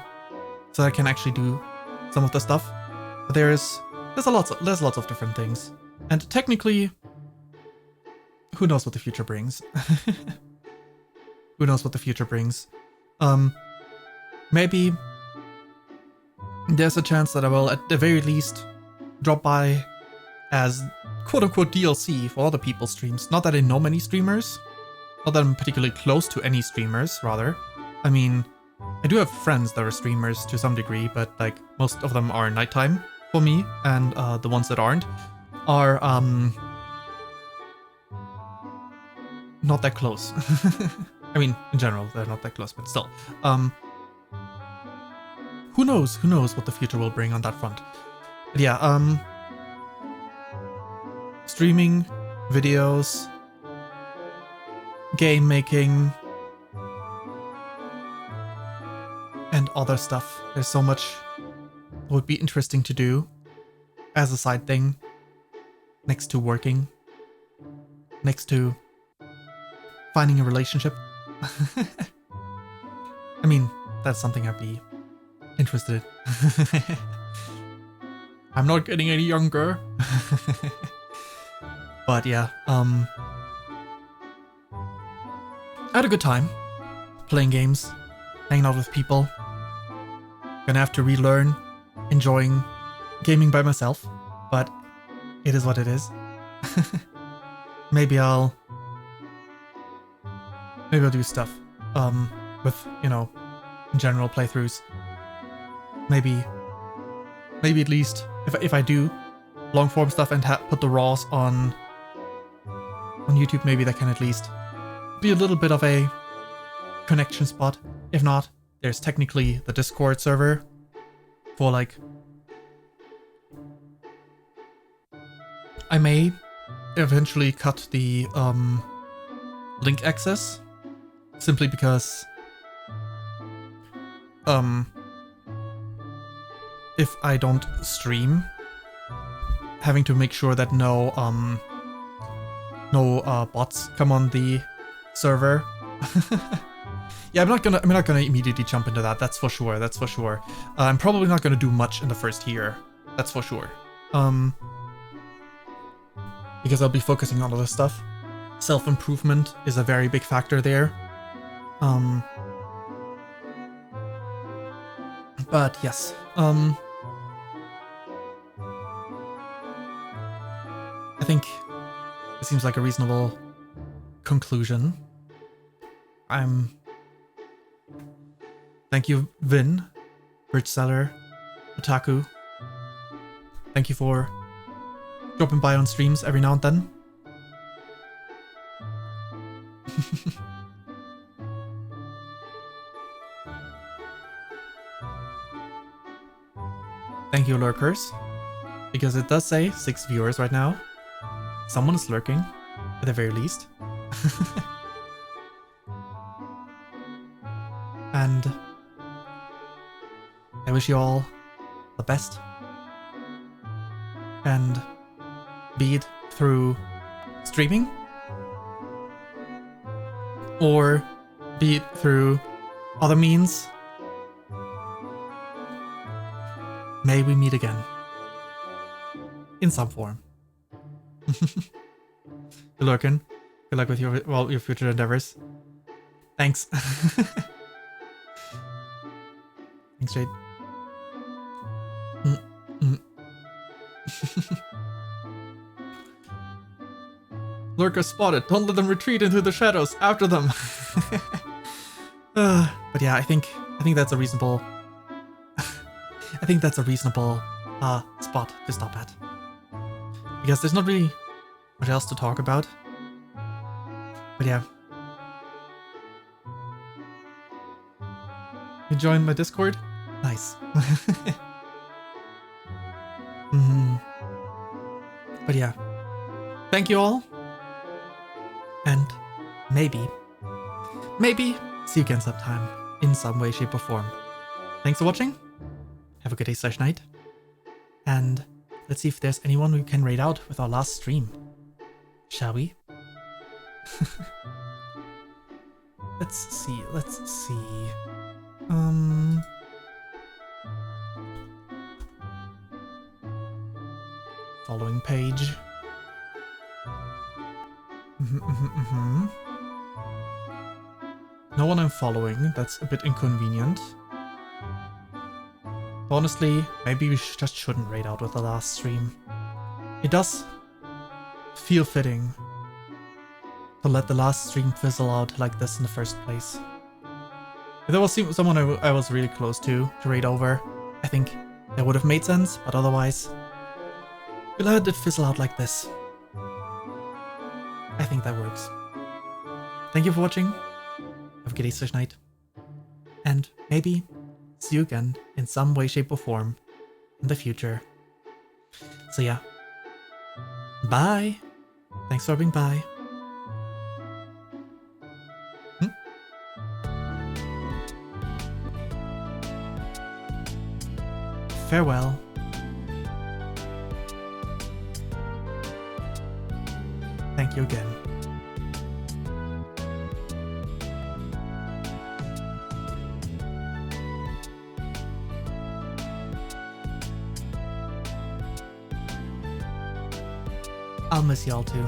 S1: I can actually do some of the stuff. But there's lots of different things. And technically, who knows what the future brings? Who knows what the future brings? Maybe there's a chance that I will, at the very least, drop by as quote-unquote DLC for other people's streams. Not that I know many streamers. Not that I'm particularly close to any streamers, rather. I mean, I do have friends that are streamers to some degree, but like most of them are nighttime for me, and the ones that aren't are not that close. I mean, in general, they're not that close, but still. Who knows? Who knows what the future will bring on that front? But yeah, streaming, videos, game making, and other stuff. There's so much that would be interesting to do as a side thing, next to working, next to finding a relationship. I mean, that's something I'd be interested in. I'm not getting any younger. But yeah, I had a good time playing games, hanging out with people. Gonna have to relearn enjoying gaming by myself, but it is what it is. Maybe I'll do stuff with, you know, general playthroughs. Maybe at least if I do long form stuff and put the raws on YouTube, maybe that can at least be a little bit of a connection spot. If not, there's technically the Discord server for like, I may eventually cut the link access simply because if I don't stream, having to make sure that no bots come on the server. Yeah, I'm not gonna immediately jump into that. That's for sure. I'm probably not gonna do much in the first year. That's for sure. Because I'll be focusing on other stuff. Self-improvement is a very big factor there. But yes, I think it seems like a reasonable conclusion. Thank you, Vin, Bridge Seller, Otaku. Thank you for dropping by on streams every now and then. Thank you, lurkers, because it does say 6 viewers right now. Someone is lurking, at the very least. And I wish you all the best. And be it through streaming, or be it through other means, may we meet again. In some form. Good lurking. Good luck with your future endeavors. Thanks. Thanks, Jade. Lurker spotted. Don't let them retreat into the shadows. After them. But yeah, I think that's a reasonable. I think that's a reasonable spot to stop at, because there's not really much else to talk about. But yeah, you joined my Discord. Nice. But yeah, thank you all, and maybe see you again sometime in some way, shape, or form. Thanks for watching. Have a good day / night, and let's see if there's anyone we can raid out with our last stream. Shall we? Let's see. Following page. No one I'm following. That's a bit inconvenient. Honestly, maybe we just shouldn't raid out with the last stream. It does feel fitting to let the last stream fizzle out like this in the first place. If there was someone I was really close to raid over, I think that would have made sense, but otherwise, we'll let it fizzle out like this. I think that works. Thank you for watching. Have a good day / night. And maybe see you again in some way, shape, or form in the future. So yeah. Bye. Thanks for being by. Farewell. Thank you again. I'll miss y'all too.